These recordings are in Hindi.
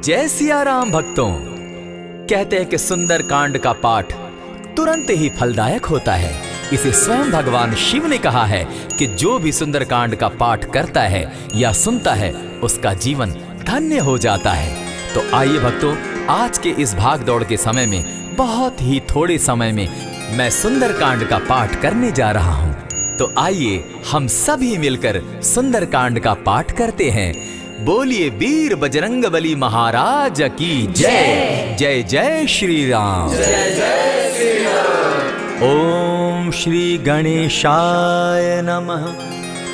जय सिया राम भक्तों। कहते हैं कि सुंदर कांड का पाठ तुरंत ही फलदायक होता है। इसे स्वयं भगवान शिव ने कहा है कि जो भी सुंदर कांड का पाठ करता है या सुनता है उसका जीवन धन्य हो जाता है। तो आइए भक्तों, आज के इस भाग दौड़ के समय में बहुत ही थोड़े समय में मैं सुंदर कांड का पाठ करने जा रहा हूँ। तो आइए हम सभी मिलकर सुंदर कांड का पाठ करते हैं। बोलिए वीर बजरंगबली महाराज की जय। जय जय श्री राम। जय जय श्री राम। ओम श्री गणेशाय नमः।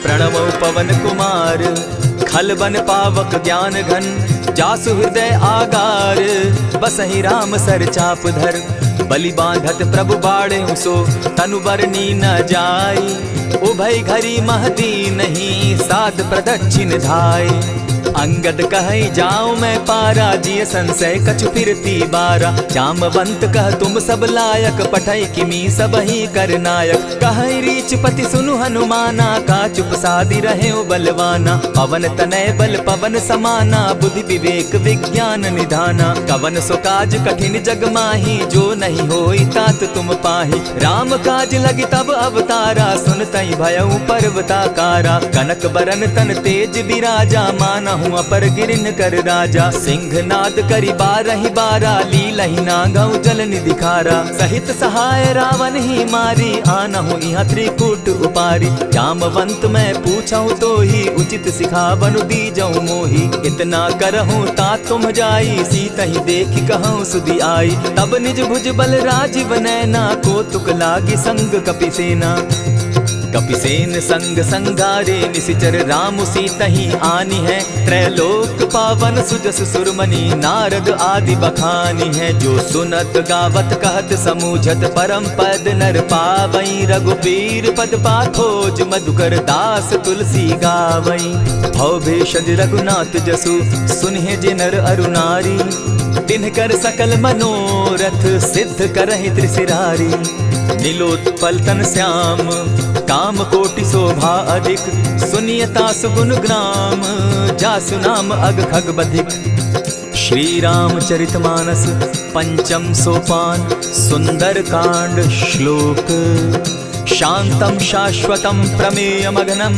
प्रणवो पवन कुमार खल बन पावक ज्ञान घन जासु हृदय आगार बसहि राम सर चाप धर बलि बांधत प्रभु बाड़े सो तनु बरनी न जाई उभय घरी महदी नहीं साध प्रदक्षिण धाय अंगद कहे जाओ मैं पारा जिय संशय कछु फिरती बारा जामवंत कह तुम सब लायक पठै किमी सब ही कर नायक कहे रीच पति सुनु हनुमाना का चुप सादी रहे बलवाना पवन तनय बल पवन समाना बुद्धि विवेक विज्ञान निधाना कवन सो काज कठिन जग माही जो नहीं होई तात तुम पाही राम काज लगी तब अवतारा सुन तई भयउ पर्वताकारा कनक बरन तन तेज बिराजा माना अपर गिरिन कर राजा सिंह नाद करी बारहि बारा लीलहि नागौ जल निधिखारा सहित सहाय रावण ही मारी आनहु इहाँ त्रिकूट उपारी जामवंत मैं पूछऊं तो ही उचित सिखावनु दीजऊं मोही इतना करहूं ता तुम जाई सीत ही देखी कहूं सुधि आई तब निज भुज बल राजीव नैना को तुक लागी संग कपिसेना कपिसेन संग संगारे निशिचर राम सीतहि आनी है त्रैलोक पावन सुजस सुरमणि नारद आदि बखानी है जो सुनत गावत कहत समूझत परम पद नर पावई रघुबीर पद पाखोज मधुकर दास तुलसी गावई भव भेषज रघुनाथ जसु सुनहि जे नर अरु नारी तिनकर सकल मनोरथ सिद्ध करहि त्रिशिरारी नीलोत्पल तन श्याम काम कोटि शोभा अधिक सुनियता सुगुण ग्राम जासु नाम अग खग बधिक। श्री रामचरितमानस पंचम सोपान सुंदर कांड श्लोक शांतम शाश्वतम प्रमेयमघनम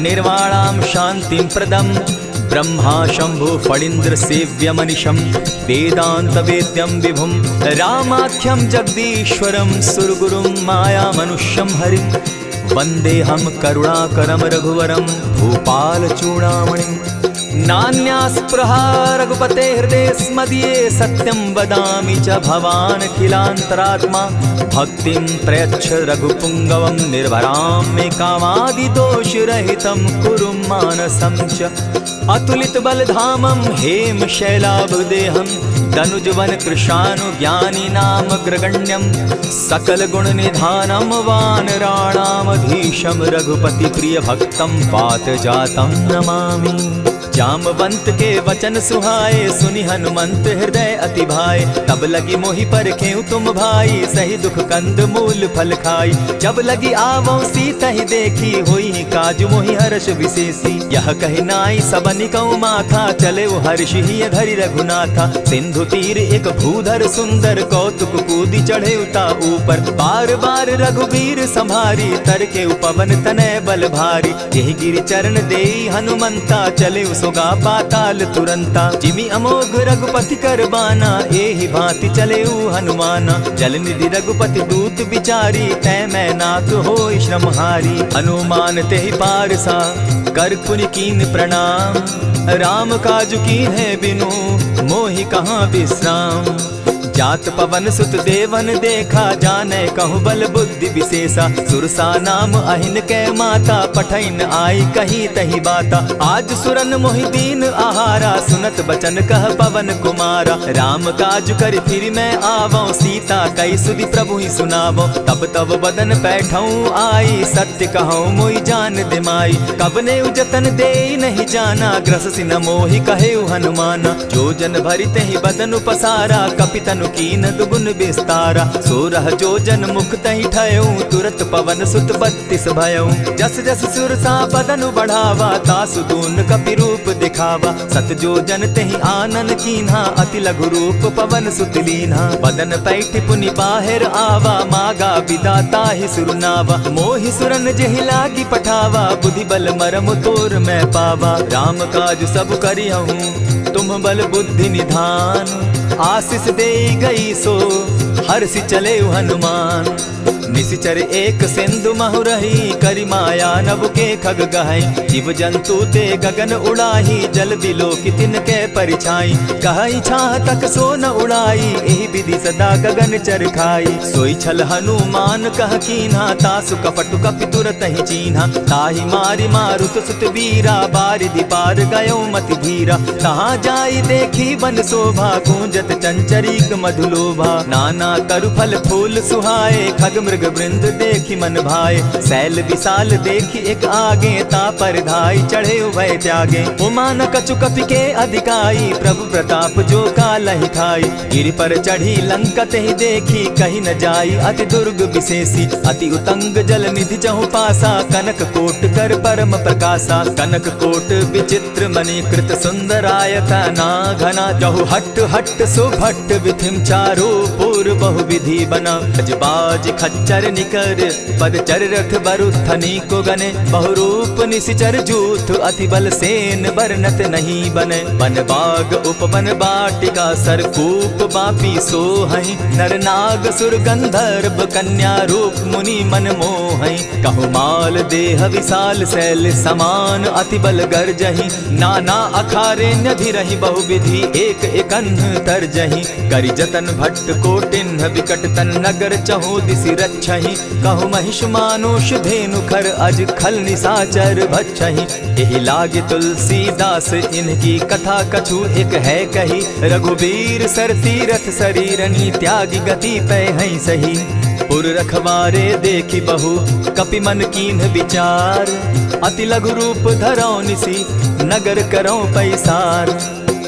निर्वाणाम शांतिम प्रदम ब्रह्मा शंभु फणीन्द्र सेव्य मनिषम वेदांत वेद्यम विभुम रामाख्यम जगदीश्वरम सुरगुरुम माया मनुष्यम हरिम वंदे हम करुणाकरम रघुवरम भूपाल चूड़ामणिम नान्यास्पृहा रघुपते हृदय स्मदीये सत्यं वदामि च भवान् खिलान्तरात्मा भक्तिं प्रयच्छ रघुपुङ्गवं निर्भरां मे कामादिदोषरहितं कुरु मानसं च अतुलित बलधामं हेम शैलाभदेहं दनुजवन कृशानुज्ञानी नामग्रगण्यं सकल गुण निधानं वानराणामधीशं रघुपति प्रिय भक्तं वात जातं नमामि। जामवंत के वचन सुहाए सुनि हनुमंत हृदय अति भाए तब लगी मोहि परखेउ तुम भाई सही दुख कंद मूल फल खाई जब लगी आवो सीता ही देखी होई काज मोहि हर्ष विशेषी यह कहि नाई सबनि कौ माथा चले वो हर्ष ही धरि रघुनाथा सिंधु तीर एक भूधर सुंदर कौतुक कूदी चढ़े उता ऊपर बार बार रघुवीर संभारी तर के पवन तनय बल भारी यही गिरि चरण देई हनुमंता चले सोगा पाताल तुरंता जिमि अमोघ रघुपति कर बाना एहि भांति चले हनुमाना जल निधि रघुपति दूत बिचारी तै मैं नाथ होई श्रमहारी हनुमान तेहि पारसा कर पुनि कीन प्रणाम राम काज कीन है बिनु मोहि कहाँ विश्राम जात पवन सुत देवन देखा जाने कहु बल बुद्धि विशेषा सुरसा नाम अहिन के माता पठैन आई कही तही बाता आज सुरन मोहि दीन आहारा सुनत बचन कह पवन कुमारा राम काज कर फिर मैं आवो सीता कई सुधि प्रभु ही सुनावो तब तब बदन बैठऊं आई सत्य कहूँ मोहि जान दिमाई कब ने जतन दे नहीं जाना ग्रस सिन मोहि कहे हनुमाना जो जन भरित ही बदन पसारा कपि कपि तनु कीन दुगुन विस्तारा। 16 जोजन मुख तहि ठयऊ, तुरत पवन सुत 32 भयऊ। जस जस सुरसा बदनु बढ़ावा, तासु दून कपि रूप दिखावा। 7 जोजन तेहि आनन कीन्हा, अति लघु रूप पवन सुत लीन्हा। बदन पैठ पुनि बाहिर आवा, मागा विदाता ही सुरनावा। मोहि सुरन जेहि लागी पठावा, बुद्धि बल मरम तोर मैं पावा। राम काज सब करिहूँ, तुम बल बुद्धि निधान। आशीष दे गई सो हर्षि चले हनुमान। निशिचर एक सिंधु महु रही, करि माया नभ के खग गहई। जीव जंतु ते गगन उड़ाही, जल बिलो की तिनके परिछाई। कहई छाह तक सो न उड़ाई, एहि विधि सदा गगन चर खाई। सोई छल हनुमान कह कीन्हा, तासु कपटु कपि तुरत ही चीन्हा। ताहि मारि मारुत सुत वीरा, बारिधि पार गयो मति धीरा। तहाँ जाई देखी बन शोभा, गूंजत चंचरीक मधुलोभा। नाना तरु फल फूल सुहाए, खग मृग वृंद देखी मन भाए। सैल विशाल देखी एक आगे, तापर धाई चढ़े उभय त्यागे। उमान कछु कपि के अधिकाई, प्रभु प्रताप जो कालहि खाई। गिरि पर चढ़ी लंका तेहि देखी, कही न जाई अति दुर्ग विशेषी। अति उतंग जल निधि चहु पासा, कनक कोट कर परम प्रकाशा। कनक कोट विचित्र मणि कृत सुंदरायत ना घना। जहु हट हट सुभट विधिम चारो पूर बहु विधि बना। बाज खच्चर निकर पद चर रथ बरुथनी को गने। बहुरूप निशिचर जूथ अति बल सेन बरनत नहीं बने। बन बाग उपवन बाटिका सरकूप बापी सोहई। नर नाग सुर गंधर्व कन्या रूप मुनि मन मोहई। कहु माल देह विशाल शैल समान, अति बल गर्जही। नाना अखारे नधिरहि बहुविधि, एक एकन्ह तरजही। करि जतन भट्ट कोटिन्ह विकट तन नगर चहु दिसि रक्षहि। कहु महिष मानुष धेनु खर, अज खल निशाचर भक्षहि। एहि लागे तुलसीदास इनकी कथा, कछु एक है कही। रघुबीर सर तीरथ शरीरनी, त्यागी गति पै हई सही। पुर रखवारे देखी बहु, कपि मन कीन्ह विचार। अति लघु रूप धरौ निसी, नगर करौ पैसार।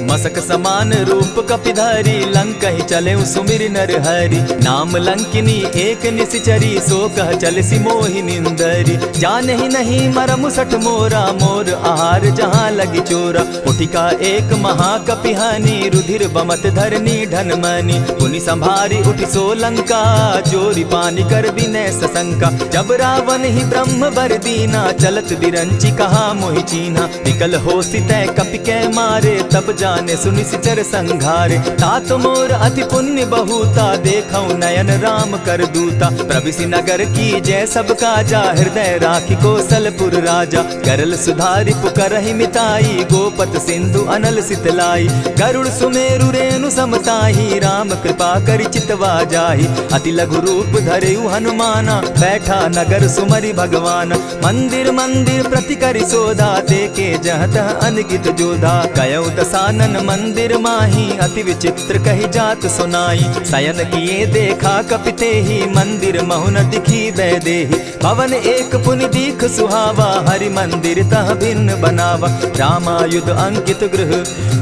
मसक समान रूप कपिधारी, लंकहि चले सुमिर नर हरि। नाम लंकिनी एक निशिचरी, सो कह चल सी मोहि निंदरी। जानहि नहीं मरम सठ मोरा, मोर आहार जहाँ लगी चोरा। उठिका एक महाकपिहानी, रुधिर बमत धरनी ढनमनी। पुनि संभारी उठि सो लंका, जोरी पानी कर बिनै सशंका। जब रावण ही ब्रह्म बर दीना, चलत बिरंची कहा मोहि चीन्हा। निकल होसी तै कपि कै मारे, तब जाने सुनिशिचर संघारे। तात मोर अति पुण्य बहुता, देखौ नयन राम कर दूता। प्रविशि नगर की जय सब काजा, हृदय राखी कौशलपुर राजा। करल सुधारि पुकरहि मिताई, गोपत सिंधु अनल सितलाई। गरुड़ सुमेरु रेणु समताही, राम कृपा करि चितवा जाहि। अति लघु रूप धरेउ हनुमाना, बैठा नगर सुमरि भगवान। मंदिर मंदिर प्रति करि सोधा, देखे जह तह अनगित जोधा। कयौ दसानन मंदिर माही, अति विचित्र कही जात सुनाई। शयन किए देखा कपिते ही, मंदिर महु न दिखी वैदेही। भवन एक पुनि दीख सुहावा, हरि मंदिर तह भिन्न बनावा। रामायुध अंकित गृह,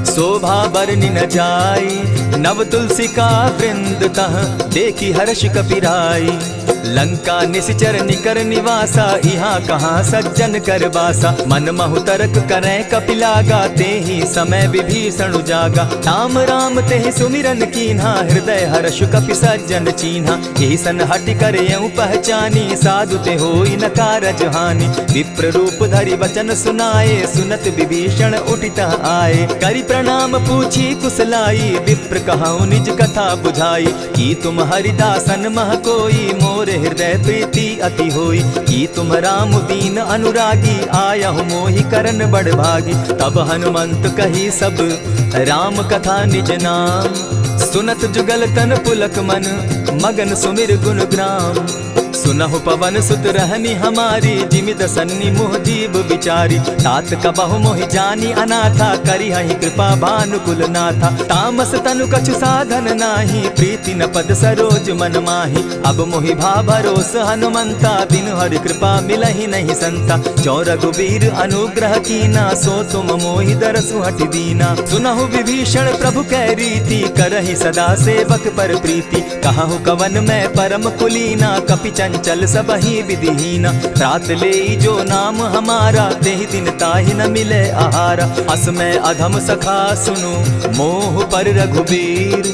शोभा बरनि न जाई। नव तुलसी का वृंद तह, देखी हर्ष कपिराई। लंका निशिचर निकर निवासा, यहाँ कहाँ सज्जन कर बासा। मन महु तरक करै कपिलागा, तेहि समय विभीषण जागा। राम राम तेहि सुमिरन कीन्हा, हृदय हर्ष कपि सज्जन चीन्हा। एहि सन हटि कर यऊ पहचानी, साधु ते होई न कारज हानि। विप्र रूप धरि वचन सुनाए, सुनत विभीषण उठितः आए। करि प्रणाम पूछी कुशलाई, विप्र कहऊँ निज कथा बुझाई। की तुम हरिदासन मह कोई, मोर हृदय प्रीति अति होई। की तुम राम दीन अनुरागी, आयहु मोहि करन बड़ भागी। तब हनुमंत कही सब राम कथा निज नाम, सुनत जुगल तन पुलक मन, मगन सुमिर गुण ग्राम। सुनहु पवन सुत रहनी हमारी, जिमि दसन्नी मोह जीव बिचारी। तात कबहु मोहि जानी अनाथा, करी हहि कृपा भानुकुल नाथा। तामस तनु कछु साधन नाही, प्रीति न पद सरोज मन माही। अब मोहि भा भरोस हनुमंता, बिनु हरि कृपा मिलहि नहीं संता। जो रघुबीर अनुग्रह कीना, सो तुम मोहि दरसु हटि दीना। सुनहु विभीषण प्रभु कै रीति, करहि सदा सेवक पर प्रीति। कहु कवन मैं परम कुलीना, कपि चंचल सबहि विधिहीना। रात ले जो नाम हमारा, तेहि दिन ताहि न मिले आहारा। अस मैं अधम सखा सुनु, मोह पर रघुबीर।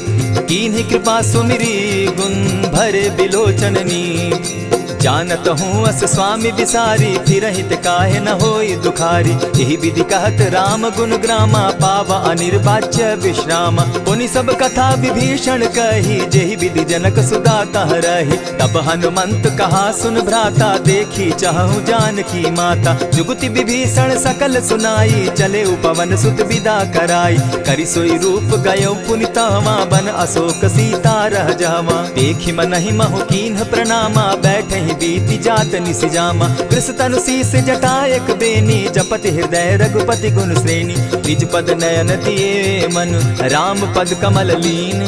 कीन्ही कृपा सुमिरी, गुण भरे बिलोचन नीर। जानत हूँ अस स्वामी बिसारी, फिरहित काहे न होई दुखारी। यही विधि कहत राम गुण ग्रामा, पावा अनिर्वाच्य विश्राम। पुनि सब कथा विभीषण कही, जेहि विधि जनक सुता तह रही। तब हनुमंत कहा सुन भ्राता, देखी चाहूँ जानकी माता। जुगति विभीषण सकल सुनाई, चले उपवन सुत विदा कराई। करि सोई रूप गयो पुनि तहवा, बन अशोक सीता रह जावा। देखि मनहि महु कीन्ह प्रणामा, बैठहि बीति जात निसिजामा। कृष तनु शीस जटा एक बेनी, जपति हृदय रघुपति गुण श्रेणी। निज पद नयन दिए मन, राम पद कमल लीन।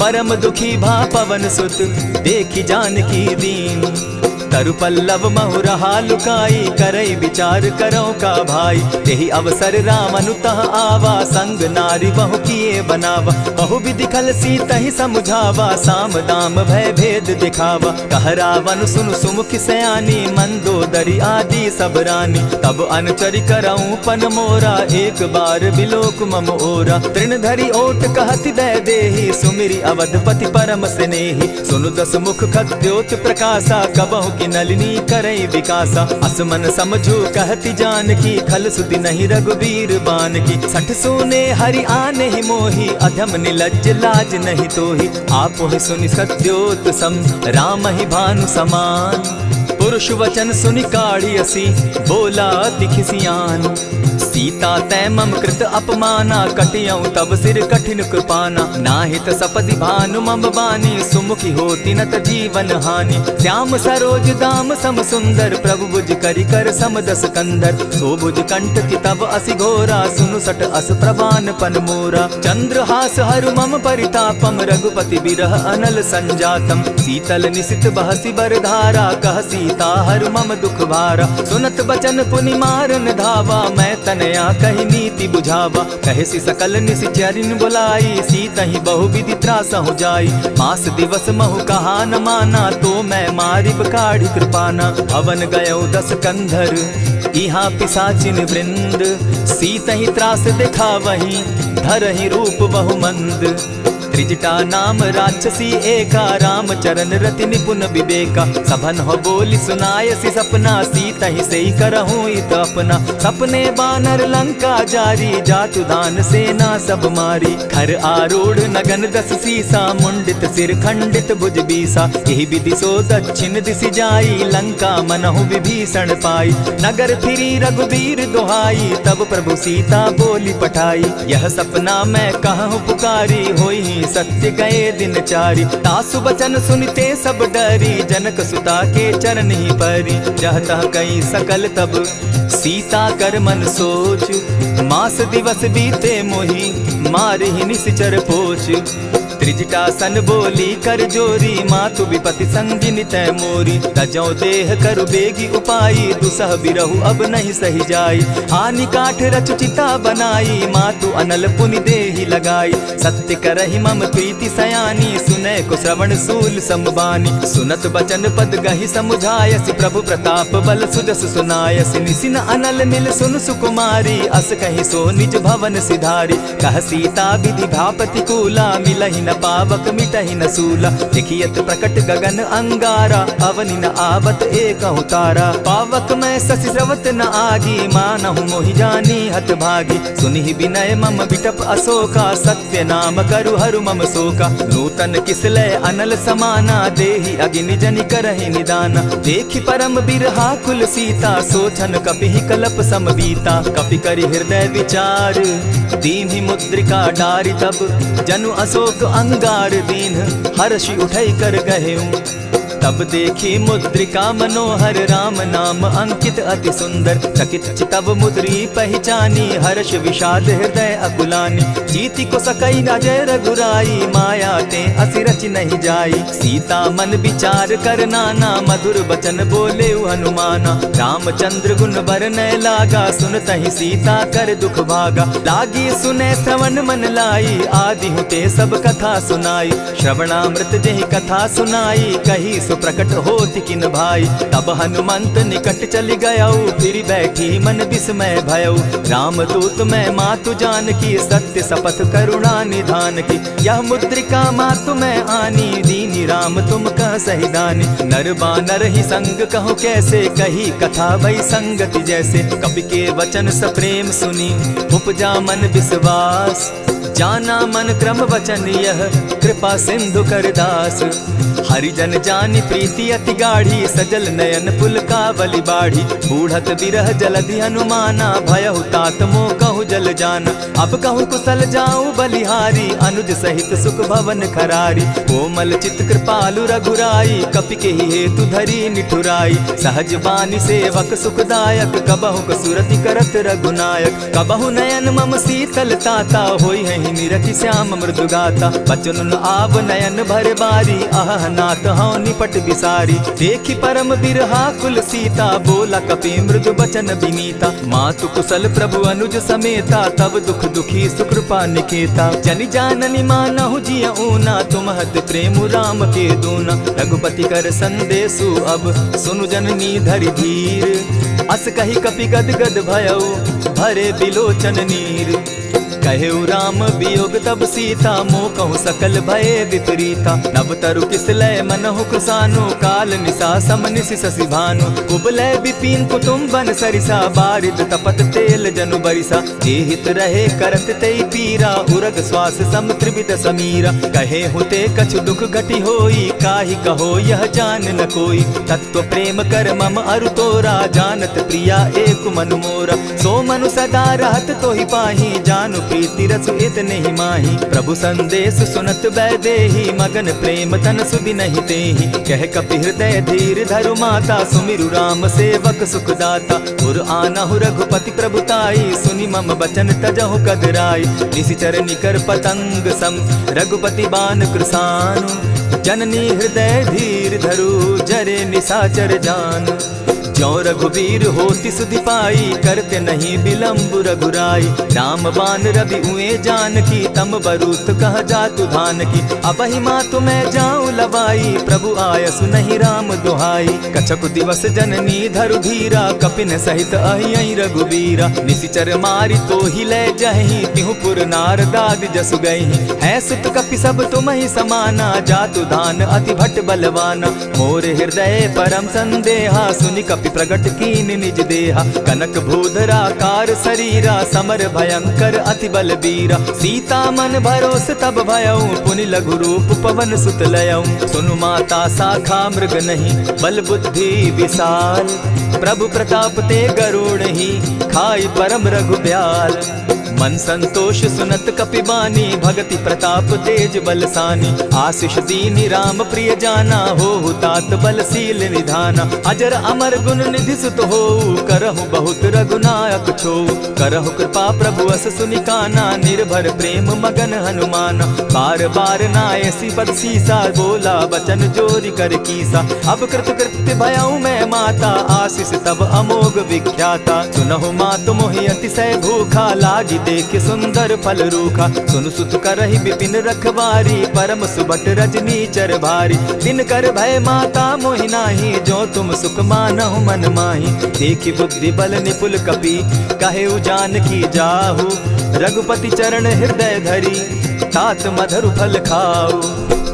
परम दुखी भा पवन सुत, देखि जानकी दीन। तरु पल्लव महु रहा लुकाई, करई विचार करो का भाई। तेहि अवसर राम अनुतः आवा, संग नारी बहु किए बनावा। बहु विधि खल सीतहि समुझावा, साम दाम भय भेद दिखावा। कह रावण सुनु सुमुखि सयानी, मंदोदरी आदि सब रानी। तब अनुचरि करऊं पन मोरा, एक बार बिलोक मम ओरा। तृण धरि ओट कहति दय देहि, सुमिरि अवधपति परम स्नेही। सुनु दस मुख खद्योत प्रकाशा, कबहु की नलिनी करई विकासा। असमन समझो कहति जानकी, खल सुधि नहीं रघुबीर बान की। सठ सोने हरि आने ही मोही, अधम निलज्ज लाज नहीं तोही। आपो ही सुनि सत्योत सम, राम ही भानु समान। पुरुष वचन सुनि काढ़ियसी, बोला अति खिसियान। सीता तै मम कृत अपमाना, कटियऊं तब सिर कठिन कृपाना। नाहित सपदि भानु मम बानी, सुमुखी होती नत जीवन हानि। श्याम सरोज दाम सम सुंदर, प्रभु भुज करि कर सम दस कंधर। सो भुज कंठ की तब असि घोरा, सुनु सट अस प्रवान पन मोरा। चंद्रहास हरु मम परितापम, रघुपति बिरह अनल संजातम। शीतल निशित बहसी बरधारा, कह सीता हरु मम दुख भारा। सुनत बचन पुनि मारन धावा, मैं तनया कही नीति बुझावा। कहसी सकल निशिचरिन बुलाई, सीतहि बहु विधि त्रास हो जाई। मास दिवस महु कहा न माना, तो मैं मारिब काढ़ी कृपाना। भवन गयो दस कंधर, इहाँ पिशाचिन वृंद। सीतहि त्रास दिखावहि, धरहि रूप बहु मंद। त्रिजटा नाम राक्षसी एका, राम चरण रति निपुण विवेका। सभन हो बोली सुनायसी सपना, सीतहि सेई करहूँ इत अपना। सपने बानर लंका जारी, जातु दान सेना सब मारी। खर आरूढ़ नगन दस सीसा, मुंडित सिर खंडित भुज बीसा। यही विधि सो दक्षिण दिशि जाई, लंका मनहु विभीषण पाई। नगर फिरी रघुबीर दुहाई, तब प्रभु सीता बोली पठाई। यह सपना मैं कहूँ पुकारी, होई सत्य गए दिन चारी। तासु बचन सुनते सब डरी, जनक सुता के चरण ही परी। जहता कई सकल तब सीता कर मन सोच, मास दिवस बीते मोही, मार ही निश्चर पोच। त्रिजटा सन बोली कर जोरी, मातु विपति संगिनी तै मोरी। तजौ देह करु बेगी उपाई, दुसह बिरहु अब नहीं सही जाई। हानि काठ रचु चिता बनाई, मातु अनल पुनि देहि लगाई। सत्य करहि मम प्रीति सयानी, सुनै को श्रवण सूल संबानी। सुनत बचन पद गहि समुझायसि, प्रभु प्रताप बल सुजस सुनायसि। निसिन अनल मिल सुन सुकुमारी, अस कहि सो निज भवन सिधारी। कह सीता विधि भापति कूला, मिलहि न पावक मिटहि न सूला। देखियत प्रकट गगन अंगारा, अवनि न आवत एक तारा। पावक मैं शशि स्रवत न आगी, मानहु मोहि जानी हत भागी। सुनिहि विनय मम बिटप अशोका, सत्य नाम करु हरु मम शोका। नूतन किसलय अनल समाना, देहि अगिनि जनि करहि निदाना। देखि परम बिरहा कुल सीता, सोचन कपिहि कलप समबीता। कपि करि हृदय विचार, दीन्हि मुद्रिका डारि। तब जनु अशोक अंगार दीन, हर्षि उठै कर गहेऊ। तब देखी मुद्रिका मनोहर राम नाम अंकित अति सुंदर। चकित चितव मुद्री पहचानी हर्ष विषाद हृदय अकुलानी। जीति को सकई न जय रघुराई माया ते असि रचि नहीं जाई। सीता मन विचार कर नाना मधुर बचन बोले हनुमाना। रामचंद्र गुण बरनय लागा सुनतहि सीता कर दुख भागा। लागी सुने श्रवण मन लाई आदि होते सब कथा सुनाई। श्रवणामृत जहि कथा सुनाई कही सो प्रकट होति किन भाई। तब हनुमंत निकट चली गयऊ फिर बैठी मन विस्मय भयऊ। राम दूत मैं मातु जान की सत्य शपथ करुणा निधान की। यह मुद्रिका मातु मैं आनी दीनी राम तुम कह सही दानी। नर बानर ही संग कहो कैसे कही कथा भई संगति जैसे। कपि के वचन सप्रेम सुनी उपजा मन विश्वास। जाना मन क्रम वचन यह कृपा सिंधु कर दास। हरिजन जानी प्रीति अति गाढ़ी सजल नयन पुलकावली बाढ़ी। बूढ़त बिरह जलधि हनुमाना भयहु तात मोह कहु जल जाना। अब कहु कुशल जाऊं बलिहारी अनुज सहित सुख भवन खरारी। कोमल चित कृपालु रघुराई कपि के ही हेतु धरी निठुराई। सहज बानी सेवक सुखदायक कबहु कसुरति करत रघुनायक। कबहु नयन मम शीतल ताता होई है निरखि श्याम मृदु गाता। बचन आव नयन भर बारी आह नाथ हौ निपट बिसारी। देखी परम बिरहा कुल सीता बोला कपि मृदु बचन विनीता। मातु कुशल प्रभु अनुज समेता तब दुख दुखी सुकृपा निकेता। जनि जाननि मानहु जिय ऊना तुम हत प्रेम राम के दूना। रघुपति कर संदेशु अब सुनु जननी धरि धीर। अस कही कपि गद गद भयऊ भरे बिलोचन नीर। कहेउ राम वियोग तब सीता मोह कहूँ सकल भये विपरीता। नव तरु किसलय मनहु कृसानु काल निशा सम निशि शशि भानु। कुबलय विपिन कुटुम्बन सरिसा बारिद तपत तेल जनु बरिसा। जे हित रहे करत तेई पीरा उरग श्वास सम त्रिविध समीरा। कहे हुते कछु दुख घटी होई काहि कहो यह जान न कोई। तत्व प्रेम कर मम अरु तोरा जानत प्रिया एक मनु मोरा। सो मनु सदा रहत तोहि पाही जानु प्रीति रसु इतने ही माही। प्रभु संदेश सुनत बैदेही मगन प्रेम तन सुधि नहीं तेहि। कह कपि हृदय धीर धरु माता सुमिरु राम सेवक सुखदाता। उर आनहु रघुपति प्रभुताई सुनि मम बचन तजहु कदराई। निशिचर निकर पतंग सम रघुपति बान कृसानु। जननी हृदय धीर धरु जरे निशाचर जान। ज्यों रघुवीर होति सुधि पाई करते नहीं विलम्ब रघुराई। राम बान रवि उए जान की तम बरूत कह जातु धान की। अबहि मातु मैं जाऊं लवाई प्रभु आयसु नहीं राम दुहाई। कछक दिवस जननी धरु धीरा कपिन सहित अहि रघुवीरा। निशिचर मारी तो ही ले जहि तिहु पुर नारदाद जसु गई। है सुत कपि सब तुम ही समाना जातु धान अति भट बलवाना। मोर हृदय परम संदेहा सुनि कपि प्रगट कीन निज देहा। कनक भूधरा कार शरीरा समर भयंकर अति बलबीरा। सीता मन भरोस तब भयऊ पुनि लघु रूप पवन सुत लयऊ। सुनु माता शाखा मृग नहीं बल बुद्धि विशाल। प्रभु प्रताप ते गरुड़ ही खाई परम रघुब्याल। मन संतोष सुनत कपिबानी भगति प्रताप तेज बलसानी। आशीष दीनी राम प्रिय जाना हो तात बलशील निधाना। अजर अमर गुण निधि सुत हो करहु बहुत रघुनायक छो। करहु कृपा प्रभु अस सुनिकाना निर्भर प्रेम मगन हनुमाना। बार बार नायसी पद सीसा बोला बचन जोरी कर कीसा। अब कृत कृत्य भयऊ मैं माता आशीष तब अमोघ विख्याता। सुनहु मातु मोहि अतिशय भूखा लागी देख सुंदर फल रूखा। सुन सुत करहि विपिन रखवारी परम सुबट रजनी चर भारी। दिन कर भय माता मोहि नाही जो तुम सुख मानहु मन माही। देखि बुद्धि बल निपुल कपि कहेउ जानकी जाहु। रघुपति चरण हृदय धरी तात मधुर फल खाऊ।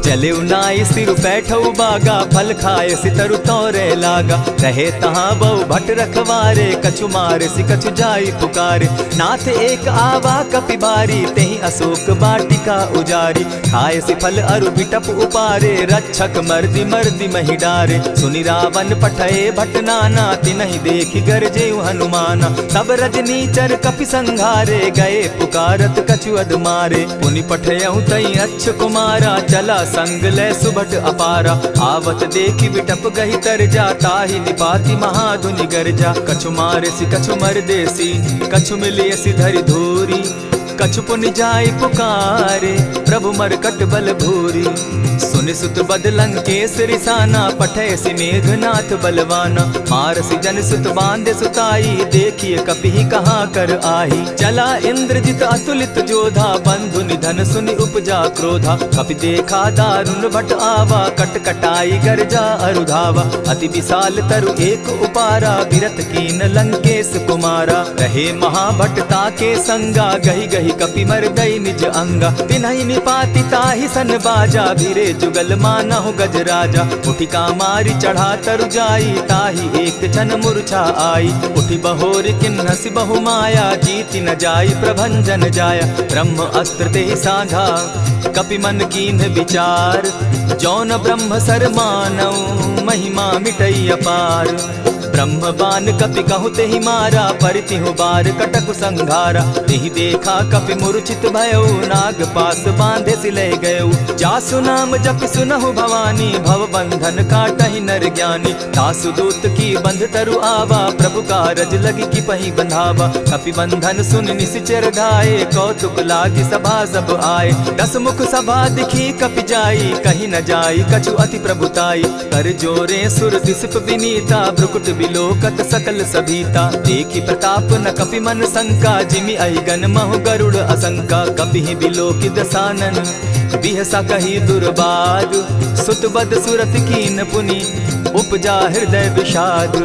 चले नाई सिर बैठऊ बागा फल खाए सितरु तोरे लागा। रहे तहाँ बहु भट रखवारे कछु मारे सि कछु जाई पुकारे। नाथ एक आवा कपि बारी तेहि अशोक बाटिका उजारी। खाए सि फल अरु बिटप उपारे रक्षक मर्दि मर्दि महि डारे। सुनि रावण पठये भट नाना तिनहि देखि गरजे हनुमाना। तब रजनी चर कपि संघारे गए पुकारत कछु अध मारे। पुनि पठयऊ तई अच्छ कुमारा चला संग ले सुभट अपारा। आवत देखी बिटप गही तर जा, ताहि निपाति महाधुनि गर्जा। कछु मारेसी कछु मर देसी, कछु मिलियसी धरि धूरी। कछु पुनि जाई पुकारे, प्रभु मरकट बल भूरी। सुनि सुत बद लंकेश रिसाना, पठैसी मेघनाथ बलवाना। मारसी जन सुत बांधे सुताई, देखिए कपि कहाँ कर आही। चला इंद्रजित अतुलित जोधा, बंधु निधन सुनि उपजा क्रोधा। कपि देखा दारुण भट आवा, कट कटाई गर्जा अरुधावा। अति विशाल तरु एक उपारा, बिरत कीन लंकेश कुमारा। रहे महाभटता के संगा, गही गही कपि मर्दई निज अंगा। तिन्हि निपाति ताहि सन बाजा, भीरे जुगल मानहु गजराजा। उठि कामारी चढ़ा तरु जाई, ताहि एक क्षण मूर्छा आई। उठि बहोर किन्हसि बहु माया, जीति न जाई प्रभंजन जाया। ब्रह्म अस्त्र तेहि साधा, कपि मन कीन्ह विचार। जौन ब्रह्म सर मानऊ, महिमा मिटई अपार। ब्रह्म बान कपि कहु तेहि मारा, परितिहु बार कटकु संघारा। तेहि देखा कपि मूर्छित भयउ, नाग पास बांधे सिलय गयउ। जासु नाम जपि सुनहु भवानी, भव बंधन काटहि नर ज्ञानी। तासु दूत की बंध तरु आवा, प्रभु कारज लगी कि पहि बंधावा। कपि बंधन सुन निसिचर धाये, कौतुक लागी सभा सब आए। दस मुख सभा दिखी कपि जाई, कहीं न जाई कछु अति प्रभुताई। कर जोरे सुर दिसप विनीता, भ्रुकुट बिलोकत सकल सभीता। देखी प्रताप न कपि मन शंका, जिमि अहिगन महु गरुड़ असंका। कपि बिलोकि दसानन, बिहसा कही दुर्बाद। सुत बद सुरत कीन पुनि, उपजा हृदय विषाद।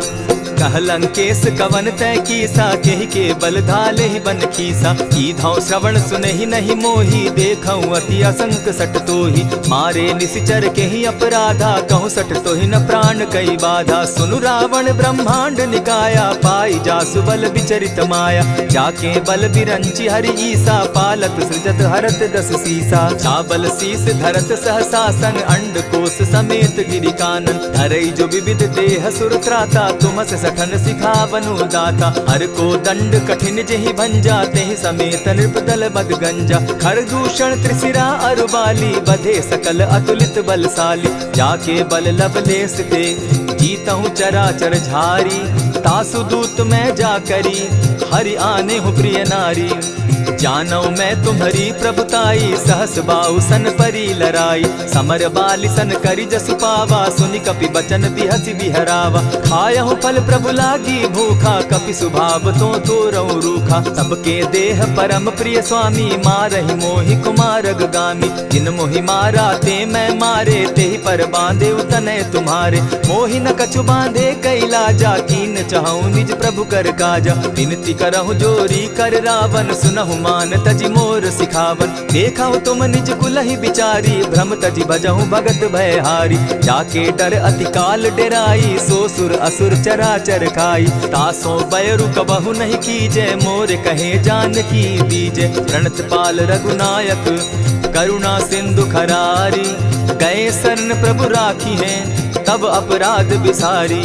कह लंकेश कवन तय कीसा, केहि के बल धाले ही बन खीसा। कीधौ श्रवण सुनहि नहीं मोही, देखऊं अति असंक सट तोही। मारे निसिचर केहि अपराधा, कहूँ सट तोहि न प्राण कई बाधा। सुनु रावण ब्रह्मांड निकाया, पाई जासु बल विचरित माया। जाके बल बिरंची हरि ईसा, पालत सृजत हरत दस सीसा। छाबल शीस धरत सहसासन, अंड कोश समेत गिरि कानन। धरई जो विविध देह सुर त्राता, तुमस सठन सिखावनु दाता। हर को दंड कठिन जेहि भंजा, तेहि समेत नृपदल बद गंजा। खर दूषण त्रिशिरा अरुबाली, बधे सकल अतुलित बलशाली। जाके बल लवलेस ते, जीतहु चराचर झारी। तासु दूत मैं जा करी, हरि आने हूँ प्रिय नारी। जानौ मैं तुम्हारी प्रभुताई, सहस बाऊ सन परी लराई। समर बाली सन करी जसु पावा, सुनि कपि बचन बिहसि बिहरावा। खायहु फल प्रभु लागी भूखा, कपि सुभाव तो तोरऊ रूखा। सबके देह परम प्रिय स्वामी, मारहि मोहि कुमारग गामी। जिन मोहि मारा ते मैं मारे, तेहि पर बांधे उतने तुम्हारे। मोहि न कछु बांधे कैलाजा, कीन चहु निज प्रभु कर काजा। विनती करहु जोरी कर रावण, सुनहु मान तजि मोर सिखावन। देखहु तुम निज कुलहि बिचारी, भ्रम तजि भजहु भगत भयहारी। जाके डर अति काल डेराई, सो सुर असुर चराचर खाई। तासो बैरु कबहु नहीं कीजे, मोर कहे जानकी दीजे। प्रणत पाल रघुनायक, करुणा सिंधु खरारी। गए शरण प्रभु राखी हैं, तब अपराध बिसारी।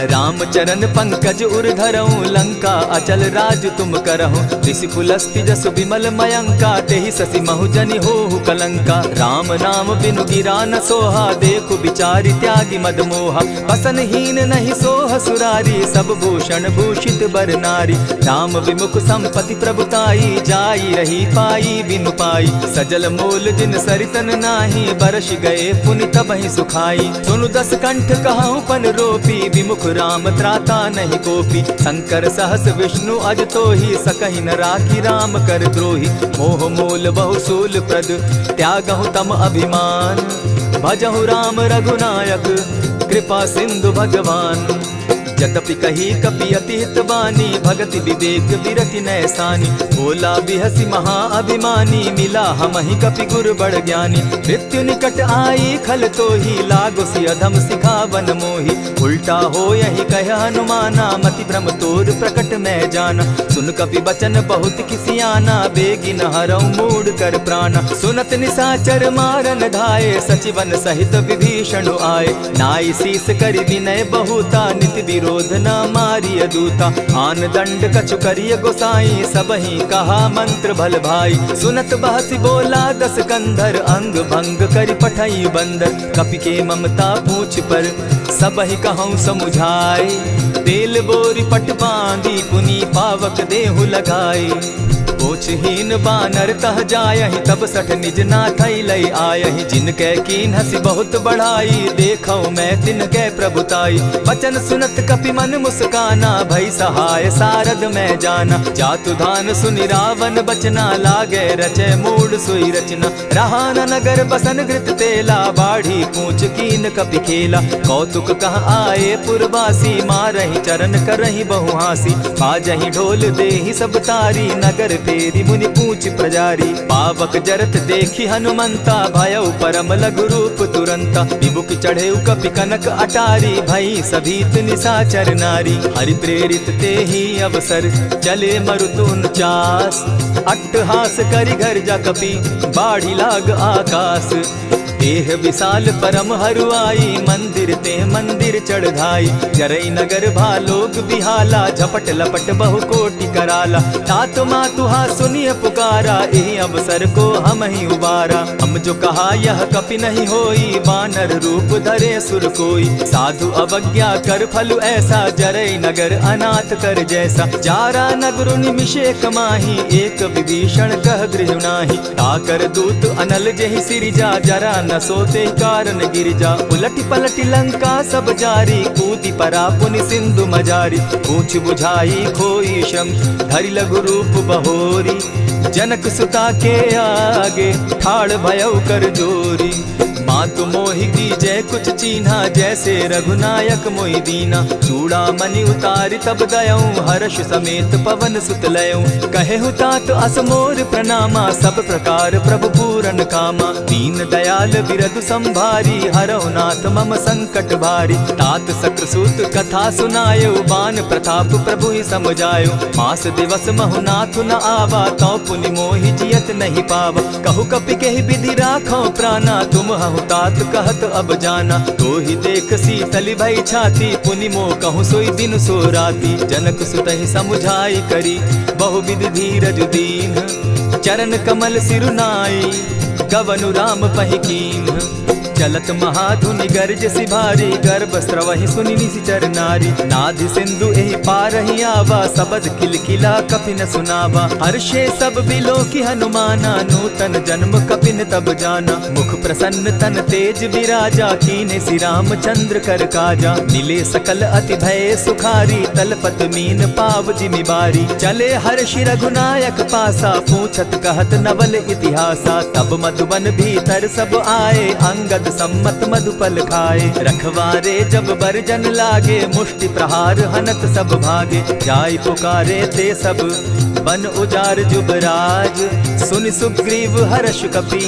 राम चरण पंकज उर धरऊं, लंका अचल राज तुम करहूं। ऋषि पुलस्ति जस विमल मयंका, तेहि ससि महु जनि होहु कलंका। राम नाम बिनु गिरा न सोहा, देखु बिचारी त्यागी मद मोहा। बसन हीन नहीं सोह सुरारी, सब भूषण भूषित बर नारी। राम विमुख संपति प्रभुताई, जाई रही पाई बिनु पाई। सजल मोल जिन सरितन नाही, बरस गए पुनि तबहि सुखाई। सुनु दस कंठ कहूँ पन रोपी, विमुख राम त्राता नहीं कोपी। शंकर सहस विष्णु अज तो ही, सकहि न राखी राम कर द्रोही। मोह मूल बहु सूल प्रद, त्यागहु तम अभिमान। भजहु राम रघुनायक, कृपा सिंधु भगवान। यद्यपि कही कपि अति हितवानी, भगति विवेक विरति नैसानी। बोला बिहसी महा अभिमानी, मिला हमहि कपि गुर बड़ ज्ञानी। मृत्यु निकट आई खल तो ही, लागो सि अधम सिखावन मोही। उल्टा हो यही कह हनुमाना, मति भ्रम तोर प्रकट मैं जाना। सुन कपि बचन बहुत किसियाना, बेगी न हरऊ मूड कर प्राणा। सुनत निसाचर मारन धाये, सचिवन सहित विभीषण आए। नाई शीस करि विनय बहुता, नित विरो क्रोध न मारिय दूता। आन दंड कछु करिय गोसाई, सबहि कहा मंत्र भल भाई। सुनत बहसी बोला दस कंधर, अंग भंग करि पठई बंदर। कपि के ममता पूछ पर, सबहि कहूँ समुझाए। तेल बोरी पट बांधी, पुनि पावक देहु लगाई। पूछहीन बानर तह जायहि, तब सठ निज नाथई लई आयहि। जिनकै कीन हसी बहुत बढ़ाई, देखौ मैं तिनकै प्रभुताई। बचन सुनत कपि मन मुस्काना, भई सहाय सारद मैं जाना। जातु धान सुनि रावण बचना, लागे रचय मूढ़ सोई रचना। रहा न नगर बसन घृत तेला, बाढ़ी पूछ कीन कपि खेला। कौतुक कह आए पुरवासी, मारहि चरण करहि बहु हासी। बाजहि ढोल देहि सब तारी, नगर तेरी मुनि पूछ प्रजारी। पावक जरत देखी हनुमंता, भयउ परम लघु रूप तुरंता। विमुख चढ़े कपि कनक अटारी, भई सभीत निशाचर नारी। हरि प्रेरित ते ही अवसर, चले मरुत 49। अट्टहास करि घर जा कपि, बाढ़ी लाग आकाश। देह विशाल परम हरुआई, मंदिर ते मंदिर चढ़ाई। जरई नगर भालोग बिहाला, झपट लपट बहु कोटि कराला। तात मातुहा सुनिय पुकारा, एहि अवसर को हम ही उबारा। हम जो कहा यह कपि नहीं होई, बानर रूप धरे सुर कोई। साधु अवज्ञा कर फल ऐसा, जरई नगर अनाथ कर जैसा। जारा नगर निमिषे कमाही, एक विभीषण कह गृह नाही। ताकर दूत अनल जेहि सिरिजा, जरा न सोते कारण गिरिजा। उलटी पलटी लंका सब जारी, कूदी परा पुनि सिंधु मजारी। पूछ बुझाई खोई श्रम, धरि लघु रूप बहोरी। जनक सुता के आगे, ठाड़ भयउ कर जोरी। मातु मोहि दीजै कुछ चीन्हा, जैसे रघुनायक मोहि दीना। चूड़ा मणि उतारि तब दयऊँ, हर्ष समेत पवन सुत लयऊँ। कहेहु तात असमोर प्रणामा, सब प्रकार प्रभु पूरन कामा। दीन दयाल बिरदु संभारी, हरहु नाथ मम संकट भारी। तात सक्रसूत कथा सुनायो, बान प्रताप प्रभु ही समझायो। मास दिवस महु नाथ न आवा, तौ पुनि मोहि जियत नहीं पावा। कहु कपि केहि विधि राखो प्राणा, तुम हहु तात कहत अब जाना। तो ही देख शीतल भई छाती, पुनि मो कहूँ सोई दिन सो राती। जनक सुतहि समुझाई करी, बहुविधि धीरज दीन। चरण कमल सिरुनाई, गवनु राम पहि कीन। चलत महाधुनि गर्ज सिभारी, गर्भ स्रवहि सुनि निशिचर नारी। नाधि सिंधु एहि पारहि आवा, सबद किलकिला कपि न सुनावा। हर्षे सब बिलोकी हनुमाना, नूतन जन्म कपिन तब जाना। मुख प्रसन्न तन तेज विराजा, कीने श्री रामचंद्र कर काजा। मिले सकल अति भय सुखारी, तलपत मीन पाव जिमि बारी। चले हर्षि रघुनायक पासा, पूछत कहत नवल इतिहासा। तब मधुबन भीतर सब आए, अंगद सम्मत मधुपल खाए। रखवारे जब बरजन लागे, मुष्टि प्रहार हनत सब भागे। जाय पुकारे ते सब, बन उजार जुबराज। सुनि सुग्रीव हर्ष कपि,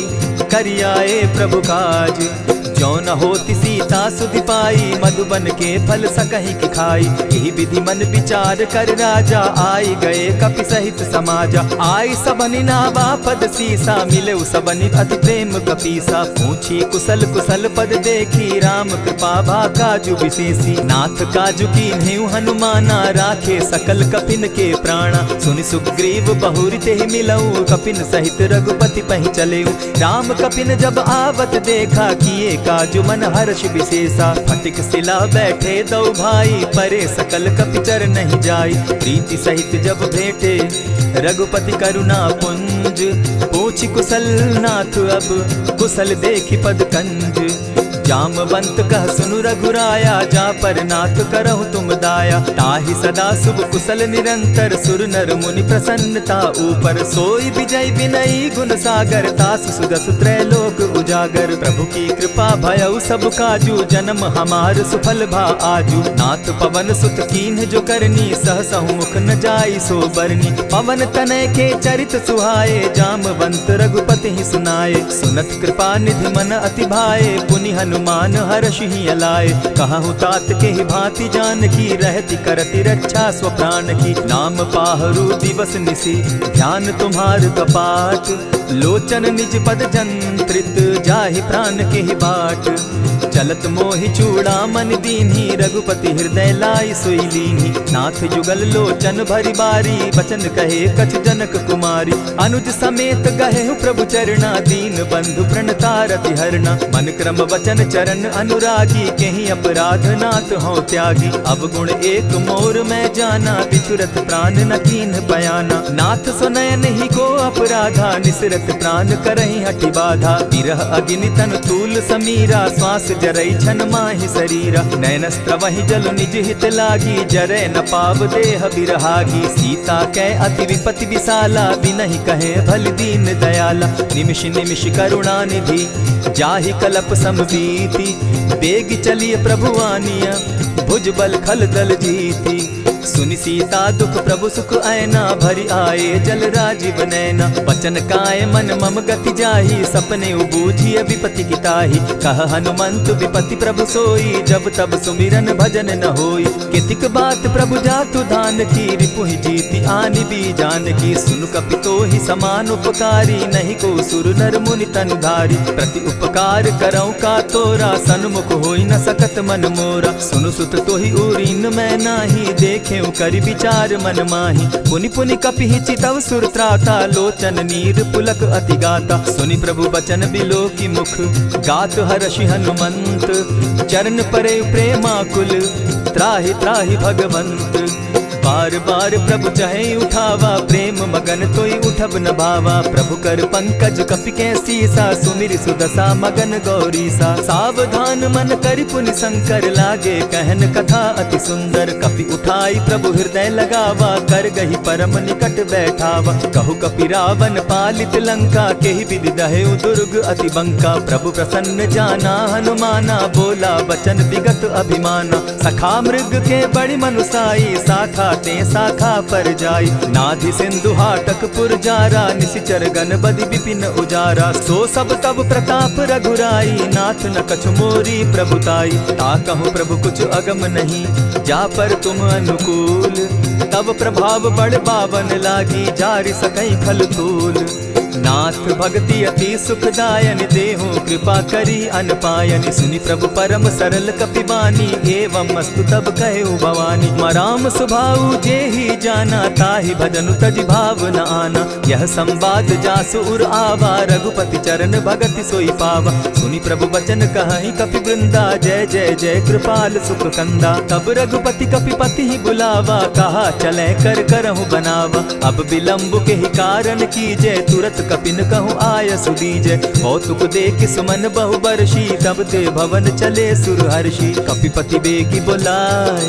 करियाए प्रभु काज। जो न होती सीता सुधि पाई, मधुबन के फल सकहि की खाई। यही विधि मन विचार कर राजा, आई गए कपि सहित समाजा। आई सबनि नावा पद सीसा, मिले सबनि अति प्रेम कपीसा। पूछी कुशल कुशल पद देखी, राम कृपा भा काजु विशेषी। नाथ काजु कीन्हेउ हनुमाना, राखे सकल कपिन के प्राणा। सुनि सुग्रीव बहुरि तेहि मिलऊ, कपिन सहित रघुपति पहि चलेऊ। राम कपिन जब आवत देखा, किए काजु मन हर्ष विशेषा। फटिक सिला बैठे दो भाई, परे सकल कपिचर नहीं जाई। प्रीति सहित जब भेटे, रघुपति करुणा पुंज। पूछ कुशल नाथ अब, कुशल देखि पद कंज। जामवंत कह सुनु रघुराया, जा पर नाथ करहु तुम दाया। ताहि सदा शुभ कुशल निरंतर, सुर नर मुनि प्रसन्नता ऊपर। सोई विजय विनयी गुण सागर, तास सुदस त्रैलोक उजागर। प्रभु की कृपा भयउ सब काजू, जन्म हमार सुफल भा आजू। नाथ पवन सुत कीन्ह जो करनी, सहसहु मुख न जाई सो बरनी। पवन तनय के चरित सुहाए, जामवंत रघुपति ही सुनाए। सुनत कृपा निधि मन अति भाए, पुनि हनुमान हर्ष ही अलाए। कहूँ तात के ही भांति जान की, रहती करती रक्षा स्व प्राण की। नाम पाहरु दिवस निसी, ध्यान तुम्हार कपाट। लोचन निज पद जंत्रित, जाहि प्राण के ही बाट। चलत मोहि चूड़ामन दीन्ही, रघुपति हृदय लाई सोई लीन्ही। नाथ जुगल लोचन भरी बारी, बचन कहे कछ जनक कुमारी। अनुज समेत गहे प्रभु चरणा, दीन बंधु प्रणतारति हरना। मन क्रम वचन चरण अनुरागी, कहीं अपराध नाथ हो त्यागी। अब गुण एक मोर में जाना, बिछुरत प्राण न कीन्ह बयाना। नाथ सुनयन ही को अपराधा, निसरत प्राण करहि हठि बाधा। विरह अग्नि तन तूल समीरा, श्वास जरई छन माहि शरीरा। नयनस्त्र वही जल निज हित लागी, जरै न पाव देह बिरहागी। सीता कै अति विपति विशाला, बिनहि कहे भल दीन दयाला। निमिष निमिष करुणा निधि, जाहि कलप समबीति। बेग चलिए प्रभु आनिया, भुज बल खल दल जीती। सुनि सीता दुख प्रभु सुख ऐना, भरी आए जल राजीव नैना। बचन काय मन मम गति जाहि, सपने बूझिय विपति की ताहि। कह हनुमंत विपति प्रभु सोई, जब तब सुमिरन भजन न होई। कितिक बात प्रभु जातु धान की, रिपुहि जीति आनि बी जान की। सुनु कपितोहि समान उपकारी, नहीं को सुर नर मुनि तनु धारी। प्रति उपकार करौ का तोरा, सन्मुख होई न सकत मन मोरा। सुनु सुत तोहि उरीन मैं नाही, देखे करि विचार मन माही। पुनि पुनि कपिहि चितव सुर त्राता, लोचन नीर पुलक अति गाता। सुनि प्रभु बचन बिलो की मुख, गात हर्षि हनुमंत। चरण परे प्रेमाकुल, त्राहि त्राहि भगवंत। बार बार प्रभु चहे उठावा, प्रेम मगन तोई उठब न भावा। प्रभु कर पंकज कपि के सीसा, सुमिर सुदशा मगन गौरीसा। सावधान मन करि पुनि शंकर, लागे कहन कथा अति सुंदर। कपि उठाई प्रभु हृदय लगावा, कर गही परम निकट बैठावा। कहु कपि रावण पालित लंका, केहि विधि दहेउ दुर्ग अति बंका। प्रभु प्रसन्न जाना हनुमाना, बोला बचन विगत अभिमाना। सखा मृग के बड़ी मनुसाई, साखा ते शाखा पर जाई। नाधि सिंधु हाटक पुर जारा, निशिचर गण बदि विपिन उजारा। सो सब तब प्रताप रघुराई, नाथ न कछु मोरी प्रभुताई। ताकहु प्रभु कुछ अगम नहीं, जा पर तुम अनुकूल। तब प्रभाव बड़ बावन लागी, जारि सकई खल तूल। नाथ भक्ति अति सुखदायन, देहु कृपा करी अनपायन। सुनि प्रभु परम सरल कपिबानी, एवं मस्तु तब कहु भवानी। मराम सुभाऊ जेहि जाना, ताहि भजनु तजि भाव न आना। यह संवाद जासु उर आवा, रघुपति चरण भगति सोई पावा। सुनि प्रभु बचन कहहि कपि वृंदा, जय जय जय कृपाल सुख कंदा। तब रघुपति कपिपति ही बुलावा, कहा चले कर करहु बनावा। अब विलंब के ही कारण कीजय, तुरत कपिन कहूँ आय सुदीजय। कौतुक देख सुमन बहु बरसी, तब ते भवन चले सुर हर्षि। कपिपति बेगी बुलाए,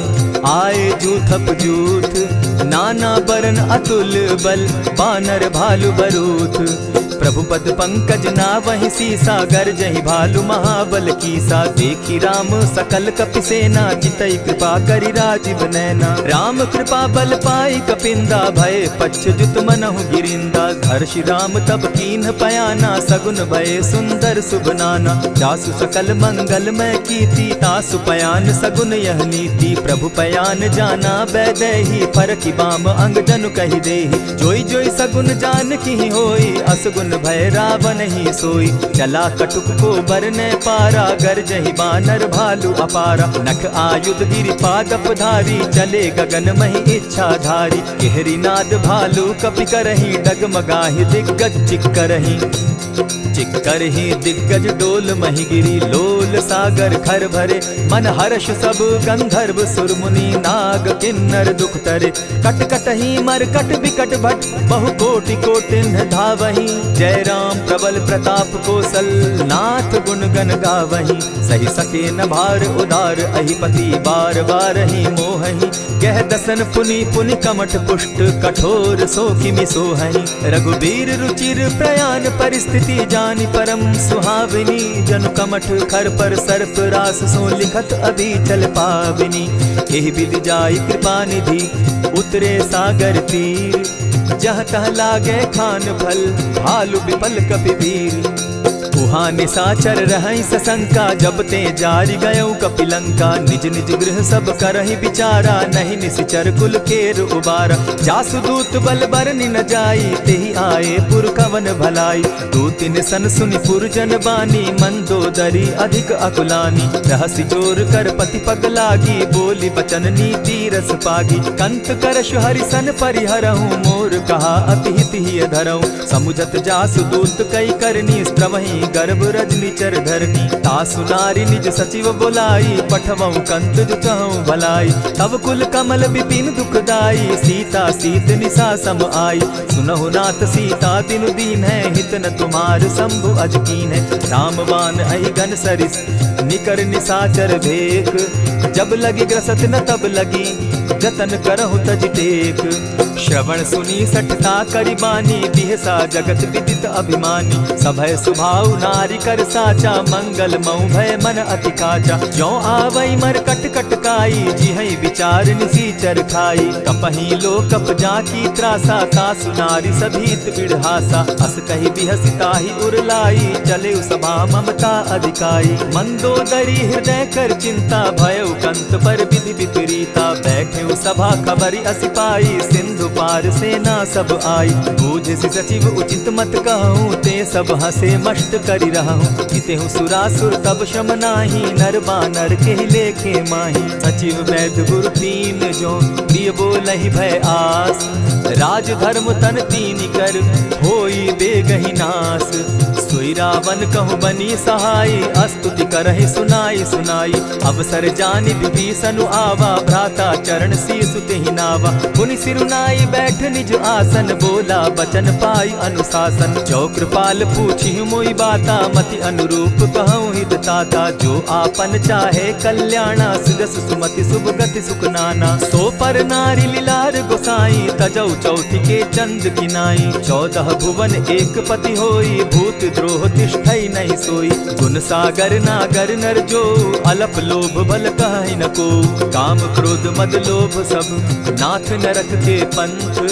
आए जूथप जूथ। नाना बरन अतुल बल, बानर भालु बरूथ। प्रभु पद पंकज ना वही सीसा, गर्जहि भालु महाबल कीसा। देखी राम सकल कपि सेना, चितई कृपा करि राजीव नैना। राम कृपा बल पाई कपिंदा, भय पच्युत मनहु गिरिंदा। हर्षि राम तब कीन्ह पयाना, सगुन भय सुंदर शुभ नाना। जासु सकल मंगलमय कीर्ति, तासु पयान सगुन यह नीति। प्रभु पयान जाना बैदेही, फरकि बाम अंग जनु कहि देहि। जोई जोई सगुन जान की होई, असगुन भय रावण ही सोई। चला कटुक को बरने पारा, गरजहि बानर भालु अपारा। नख आयुध गिरिपादप धारी, चले गगन महि इच्छा धारी। केहरी नाद भालु कपि करहि, डगमगाहि दिग्गज चिक्करहि। चिक्करहि दिग्गज डोल महि गिरी, लोल सागर खर भरे। मन हर्ष सब गंधर्व सुर मुनि, नाग किन्नर दुख तरे। कट कटहि मरकट विकट भट, बहु कोटि कोटिन्ह धावहि। जय राम प्रबल प्रताप कौशल, नाथ गुण गण गावहि। सही सके न भार उदार, अहिपति बार बार ही मोहहि। कह दसन पुनि पुनि कमठ पुष्ट, कठोर सो किमि सोहहि। रघुबीर रुचिर प्रयाण परिस्थिति, जानि परम सुहाविनी। जनु कमठ खर पर सर्प रास, सो लिखत अभी चल पाविनी। एहि विधि जाई कृपा निधि, उतरे सागर तीर। जह तह लागे खान फल, भालु विपल कपि वीर। उहाँ निशाचर रहै सशंका, जब ते जारि गयौ कपिलंका। निज निज गृह सब करहि विचारा, नहीं निशिचर कुल केर उबारा। जासुदूत बल बरनि न जाई, तेहि आए पुर कवन भलाई। दो तीन सन सुनि पुरजन बानी, मंदोदरी अधिक अकुलानी। रहसि जोर कर पति पग लागी, बोली बचन नीति रस पागी। कंत करश हरिसन परिहरहूँ, मोर कहा अति हित ही धरऊँ। समुझत जासुदूत कई करनी, स्त्रमहि गर्भ रजनी चर धरनी। तासु नारी निज सचिव बोलाई, पठवऊँ कंत जो कहूँ भलाई। तब कुल कमल विपिन दुखदाई, सीता सीत निशा सम आई। सुनहु नाथ सीता दिनु दीन है, हित न तुम्हार शंभु अजकीन है। रामबान अहि घन सरिस, निकर निशाचर भेक। जब लगी ग्रसत न तब लगी, जतन करहु तज टेक। श्रवण सुनी सठता करिबानी, बिहसा जगत विदित अभिमानी। सभय सुभाव नारी कर साचा, मंगल मऊ भय मन अति काचा। जो आवई मर कट कट काई, जिहै विचार निसीचर खाई। कपहि लो कप जाकी त्रासा, तासु नारी सभीत बिढ़ासा। अस कहि बिहसिताहि उरलाई, चले सभा ममता अधिकाई। मंदोदरी हृदय कर चिंता, भयउ कंत पर विधि विपरीता। बैठे सभा खबरि असी पाई, सिंधु पार सेना सब आई। बूझसि सचिव उचित मत कहूँ, ते सब हसे मष्ट करि रहूँ। जितेहु सुरासुर तब श्रम नाही, नर बानर के लेखे माही। सचिव वैद्य गुरु तीन जो, प्रिय बोलहि भय आस। राज धर्म तन तीन कर, होई बेगहि नास। सोई रावण कहु बनी सहाय, स्तुति करहि सुनाई सुनाई। अवसर जानि विभीषण आवा, भ्राता चरण शीस तेहि नावा। पुनि सिरुनाई बैठ निज आसन, बोला बचन पाई अनुशासन। जो कृपाल पूछि मोई बाता, मति अनुरूप कहूँ हित ताता। जो आपन चाहे कल्याणा, सिदस सुमति शुभ गति सुख नाना। सो पर नारी लीलार गोसाई, तजौ चौथि के चंद किनाई। 14 भुवन एक पति होई, भूत द्रोह तिष्ठै नहीं सोई। गुण सागर नागर नर जो, अलप लोभ बल कहै न को। काम क्रोध मद लोभ सब, नाथ नरक के पंथ।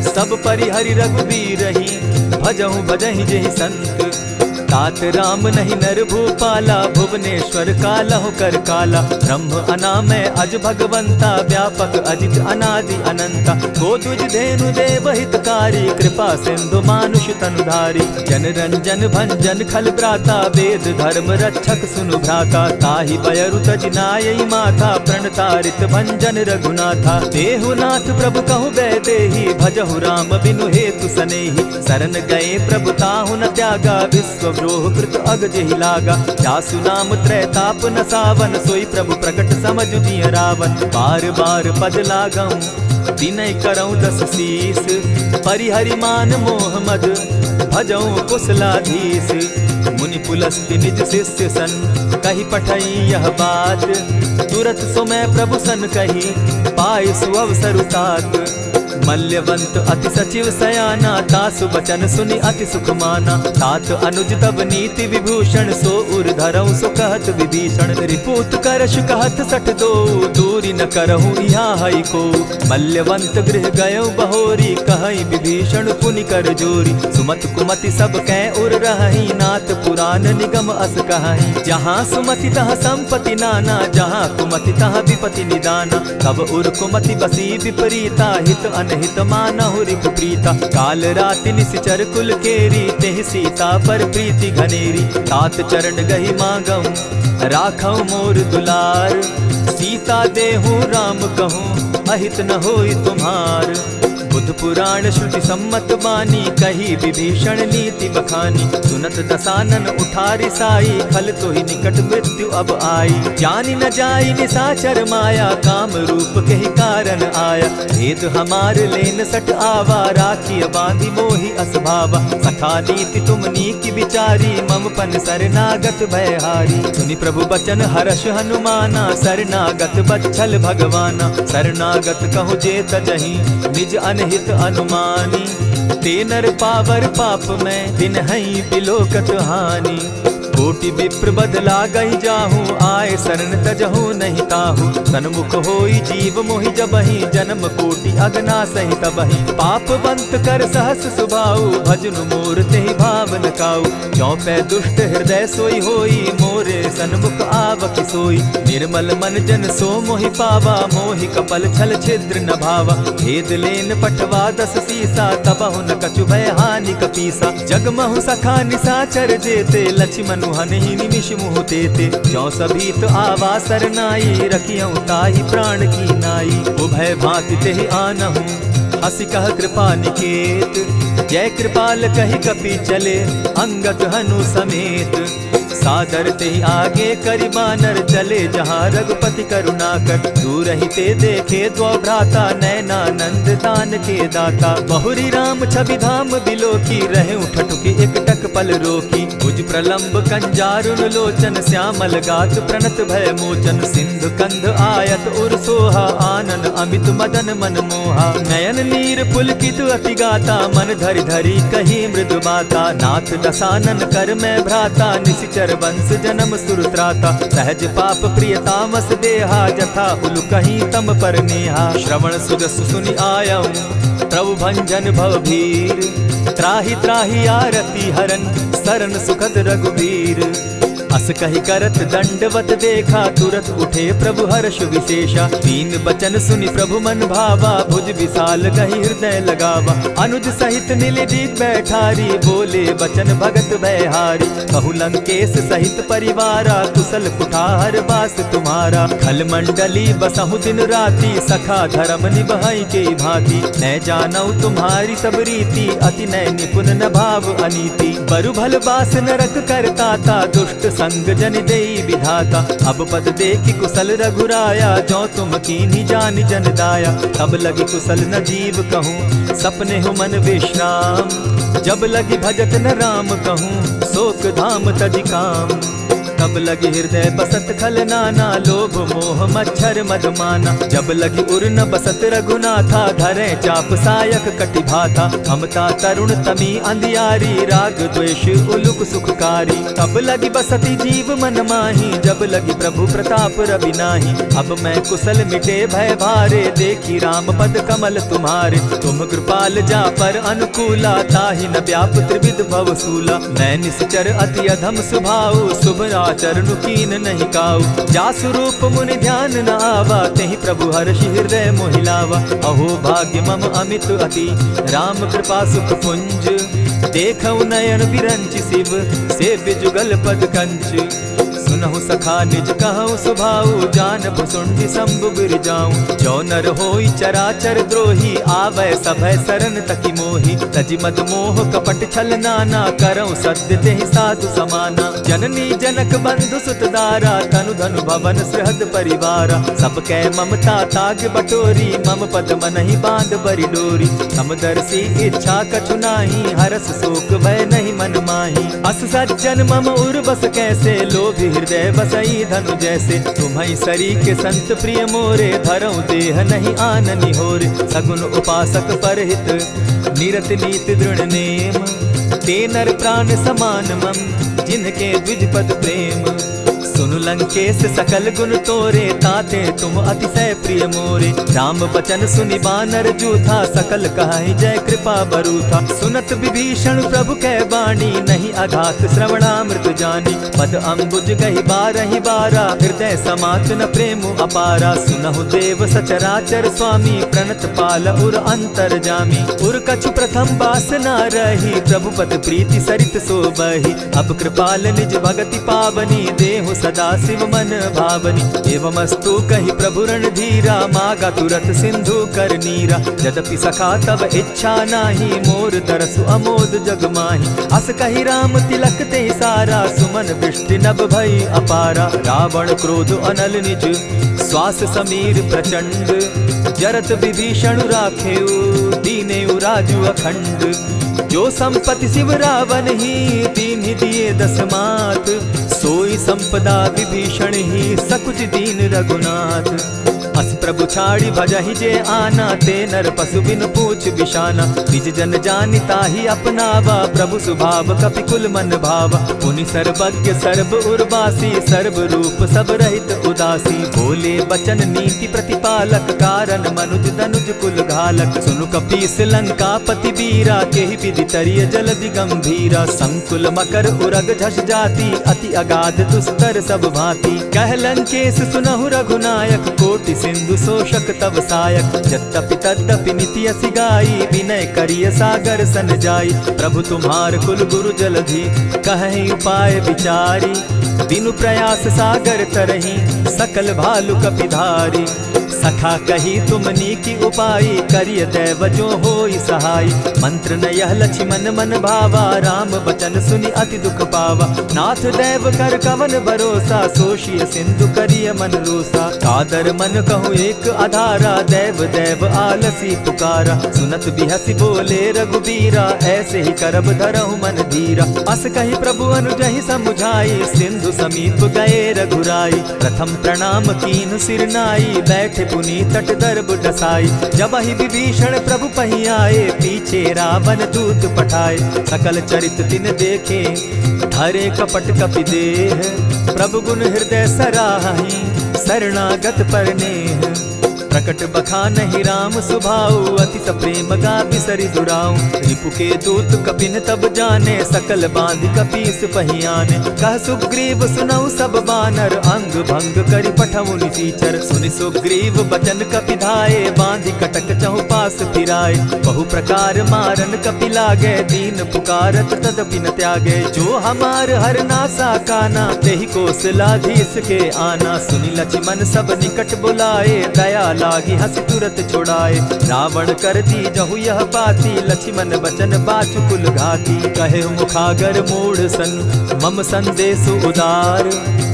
सब परिहरि रघुबीरहि, भजहु भजहि जेहि संत। तात राम नहीं नर भूपाला, भुवनेश्वर कालहु कर काला। ब्रह्म अनामय अज भगवंता, व्यापक अजित अनादि अनंता। को द्विज धेनु देव हितकारी, कृपा सिंधु मानुष तनुधारी। जन रंजन भंजन खल भ्राता, वेद धर्म रक्षक सुनु भ्राता। ताहि बयरु तज नायई माथा, प्रणतारित भंजन रघुनाथा। देहु नाथ प्रभु कहु बैदेही, भजहु राम बिनु हेतु सनेही। शरण गए प्रभु ताहु न त्यागा, विश्व द्रोह कृत अग जेहि लागा। जासु नाम त्रैताप न सावन, सोई प्रभु प्रकट समझ दिय रावण। बार बार पद लागऊं, विनय करऊं 10 शीस। परिहरि मान मोह मद, भजऊं कुशलाधीश। मुनि पुलस्ति निज शिष्य सन, कही पठई यह बात। तुरत सुमय प्रभु सन कही, पाय सुअवसर तात। मल्यवंत अति सचिव सयाना, तासु बचन सुनि अति सुख माना। तात अनुज तब नीति विभूषण, सो उर धरऊं सो कहत विभीषण। रिपुत करश कहत सठ दो, दूरी न करहूँ यहाँ हई को। मल्यवंत गृह गयो बहोरी, कहई विभीषण पुनि कर जोरी। सुमत कुमति सब कै उर रहई, नाथ पुराण निगम अस कहई। जहाँ सुमति तहाँ संपत्ति नाना, जहाँ कुमति तहाँ विपति निदाना। तब उर कुमति बसी विपरीता, हित अनहित मानहु रिपु प्रीता। काल राति निशिचर कुल केरी, तेहि सीता पर प्रीति घनेरी। तात चरण गहि मांगऊं, राखऊं मोर दुलार। सीता देहूँ राम कहूँ, अहित न होई तुम्हार। बुध पुराण श्रुति सम्मत बानी, कही विभीषण नीति बखानी। सुनत दसानन उठारी साई, खल तो ही निकट मृत्यु अब आई। जानी न जाई निशाचर माया, काम रूप के ही कारण आया। भेद हमार लेन सट आवा, राखी बांधी मोहि असभावा। सखा नीति तुम नीति विचारी, मम पन शरणागत भयहारी। सुनि प्रभु बचन हर्ष हनुमाना, शरणागत बच्छल भगवाना। शरणागत कहु जे तजहि, निज अनहित अनुमानी। ते नर पावर पाप में, दिन हई बिलोकत हानि। कोटि विप्र बदला गई जाहूँ, आए शरण तजहू नहीं ताहू। सन्मुख होई जीव मोहि जबहि, जन्म कोटि अगना सही तबहि। पाप बंत कर सहस सुभाऊ, भजनु मोर तेहि भावन काऊ। जो पै दुष्ट हृदय सोई होई, मोरे सन्मुख आवक सोई। निर्मल मन जन सो मोहि पावा, मोहि कपल छल छिद्र न भावा। भेद लेन पठवा 10 सीसा, तबहु न कछु भय हानि कपीसा। जगमहु सखा निसाचर जेते, लक्ष्मण हनहि निमिष मुह तेते। जो सभीत आवा सरनाई, रखियौ ताहि प्राण की नाई। उभय भांति तेहि आनहु, हसी कह कृपा निकेत। जय कृपाल कहि कपि चले, अंगद हनु समेत। सादर ते आगे करि बानर चले, जहाँ रघुपति करुणाकर। दूर ही ते देखे द्वौ भ्राता, नैनानंद दान के दाता। बहुरी राम छवि धाम बिलोकी, रहे ठठुकी एक टक पल रोकी। भुज प्रलंब कंजारुन लोचन, श्यामल गात प्रणत भय मोचन। सिंधु कंध आयत उर सोहा, आनन अमित मदन मन मोहा। नयन नीर पुलकित अति गाता, मन धरि धरि कही मृदु बाता। नाथ दसानन कर मैं भ्राता, निशिचर वंश जन्म सुरत्राता। सहज पाप प्रियतामस देहा, जथा उलु कहीं तम पर नेहा। श्रवण सुजस सुनि आयऊ, प्रभु भंजन भव भीर। त्राहि त्राहि आरती हरन, सरन सुखद रघुबीर। अस कहि करत दंडवत देखा, तुरत उठे प्रभु हर्ष विशेषा। दीन बचन सुनि प्रभु मन भावा, भुज विशाल गहि हृदय लगावा। अनुज सहित नीलदीप बैठारी, बोले बचन भगत भयहारी। कहु लंकेश सहित परिवारा, कुशल कुठार बास तुम्हारा। खल मंडली बसहु दिन राति, सखा धर्म निभाई के भांति। न जानौ तुम्हारी सब रीति, अति नय निपुण न भाव अनीति। बरु भल बास नरक करताता, दुष्ट संग जन देई विधाता। अब पद देखि कुशल रघुराया, जो तुम कीन्ही जानि जन दाया। तब लगी कुशल न जीव कहूँ, सपने हो मन विश्राम। जब लगी भजत न राम कहूँ, शोक धाम तजि काम। तब लगी हृदय बसत खल नाना, लोभ मोह मच्छर मद माना। जब लगी उर न बसत रघुनाथा, धरे चाप सायक कटि भाता। ममता तरुण तमी अंधियारी, राग द्वेष उलुक सुखकारी। तब लगी बसती जीव मन माही, जब लगी प्रभु प्रताप रवि नाही। अब मैं कुशल मिटे भय भारे, देखी राम पद कमल तुम्हारे। तुम कृपाल जा पर अनुकूला, ताहि न व्याप त्रिविध भवसूला। मैं निश्चर अति अधम स्वभाव, शुभ चरण कीन नहीं काऊ। जासु रूप मुनि ध्यान न आवा, तेहि प्रभु हर्षि हृदय मोहिलावा। अहो भाग्य मम अमित अति, राम कृपा सुख पुंज। देखऊ नयन विरंचि शिव, सेव्य जुगल पद कंच। सुनहु सखा निज कहु सुभाऊ, जानबु सुंडि शंभु गिर जाऊं। जो नर होई चराचर द्रोही, आवे सभय शरण तकी मोहि। तजि मद मोह कपट छल नाना, करऊं सत्य तेहि साधु समाना। जननी जनक बंधु सुत दारा, तनु धनु भवन सृहद परिवारा। सब कै ममता ताग बटोरी, मम पद मनहि बांध बरि डोरी। समदर्शी इच्छा कछु नाही, हरस शोक भय नहीं मन माही। अस सज्जन मम उर बस कैसे, लोभी हृदय बसई धनु जैसे। तुम्हई सरी के संत प्रिय मोरे, धरऊ देह नहीं आननि होरे। सगुन उपासक परहित, निरत नीति दृढ़ नेम। ते नर प्राण समान मम, जिनके द्विज पद प्रेम। सुनु लंकेश सकल गुण तोरे, ताते तुम अतिशय प्रिय मोरे। राम बचन सुनि बानर जूथा, सकल कहाई जय कृपा बरूथा। सुनत विभीषण प्रभु कै बाणी, नहीं अघात श्रवणामृत जानी। पद अम्बुज गहि बारहि बारा, हृदय समात न प्रेम अपारा। सुनहु देव सचराचर स्वामी, प्रणत पाल उर अंतर जामी। उर कछु प्रथम बास न रही, प्रभु पद प्रीति सरित सोबहि। अब कृपाल निज भगति पावनी, देहु सदा शिव मन भावनी। एवमस्तु कहि प्रभु रणधीरा, मागा तुरत सिंधु कर नीरा। यद्यपि सखा तब इच्छा नाही, मोर तरसु अमोद जग माही। अस कहि राम तिलक ते सारा, सुमन वृष्टि नभ भई अपारा। रावण क्रोध अनल निज, श्वास समीर प्रचंड। जरत विभीषण राखेउ, दीनेउ राजु अखंड। जो संपत्ति शिव रावण ही, दीन्हि दिए 10 मात। सोई संपदा विभीषण ही, सकुच दीन रघुनाथ। अस प्रभु छाड़ी भजहि जे आना, ते नर पशु बिन पूछ पूछ बिशाना। निज जन जानिता ही अपनावा, प्रभु स्वभाव कपि कुल मन भावा। पुनि सर्वज्ञ सर्व उर्वासी, सर्व रूप सब रहित उदासी। बोले बचन नीति प्रतिपालक, कारण मनुज दनुज कुल घालक। सुनु कपीस लंकापति वीरा, केहि विधि तरिय जलधि गंभीरा। संकुल मकर उरग झष जाति, अति अगाध दुस्तर सब भांति। कह लंकेश सुनहु रघुनायक, कोटि सिंधु शोषक तब सायक। यद्यपि तद्यपि निति असि गाई, विनय करिय सागर सन जाई। प्रभु तुम्हार कुल गुरु जलधि, कहि उपाय विचारी। दिनु प्रयास सागर तरही, सकल भालु कपिधारी। सखा कही तुमनी की उपाई, करिय दैव जो होई सहाय। मंत्र न यह लक्ष्मण मन भावा, राम बचन सुनि अति दुख पावा। नाथ दैव कर कवन भरोसा, सोषिय सिंधु करिय मन रोसा। कादर मन कहूँ एक आधारा, दैव दैव आलसी पुकारा। सुनत बिहसी बोले रघुबीरा, ऐसे ही करब धरहु मन धीरा। अस कही प्रभु अनुजहि समुझाई, सिंधु समीप गए रघुराई। प्रथम प्रणाम कीन सिर नाई, बैठे पुनि तट दर्ब डसाई। जब ही विभीषण प्रभु पही आए, पीछे रावण दूत पठाए। सकल चरित तिन देखे, धरे कपट कपि देह। प्रभु गुण हृदय सराहि, शरणागत पर नेह। प्रकट बखानहि राम सुभाऊ, अति प्रेम गा बिसरि दुराऊ। रिपु के दूत कपिन तब जाने, सकल बांधि कपीस पहियाने। कह सुग्रीव सुनऊ सब बानर, अंग भंग करि पठऊ निसीचर। सुनि सुग्रीव बचन कपि धाये, बांधि कटक चहु पास फिराए। बहु प्रकार मारन कपि लागे, दीन पुकारत तदपि न त्यागे। जो हमार हर नासा काना, तेहि कौशलाधीश के आना। सुनि लक्ष्मण सब निकट बुलाए, दया लागी हंस तुरत छुड़ाए। रावण कर दी जहु यह बाती, लक्ष्मण बचन बाचु कुल घाती। कहे मुखागर मूढ़ सन, मम संदेश उदार।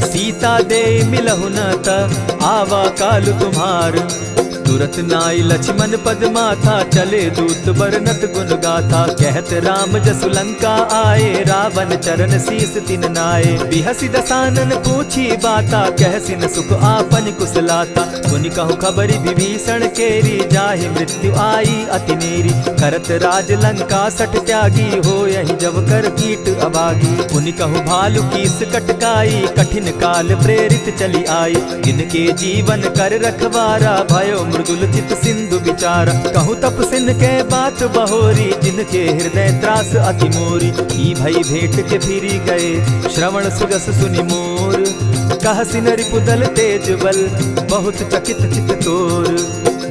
सीता दे मिलहु न त, आवा काल तुम्हार। तुरत नाई लक्ष्मण पद माथा, चले दूत बरनत गुण गाथा। कहत राम जसु लंका आए, रावण चरण शीस तिन नाए। बिहसि दसानन पूछी बाता, कहसिन सुख आपन कुशलाता। मुनि कहु खबरि विभीषण केरी, जाहि मृत्यु आई अति नेरी। करत राज लंका सठ त्यागी, हो यही जब कर कीट अभागी। मुनि कहु भालु कीस कटकाई, कठिन काल प्रेरित चली आई। जिनके जीवन कर रखवारा, भयो मृदुल चित सिंधु विचारा। कहु तप सिन के बात बहोरी, जिनके हृदय त्रास अति मोरी। ई भई भेंट के फिरी गए, श्रवण सुजस सुनि मोर। कह सिन रिपुदल तेज बल, बहुत चकित चित तोर।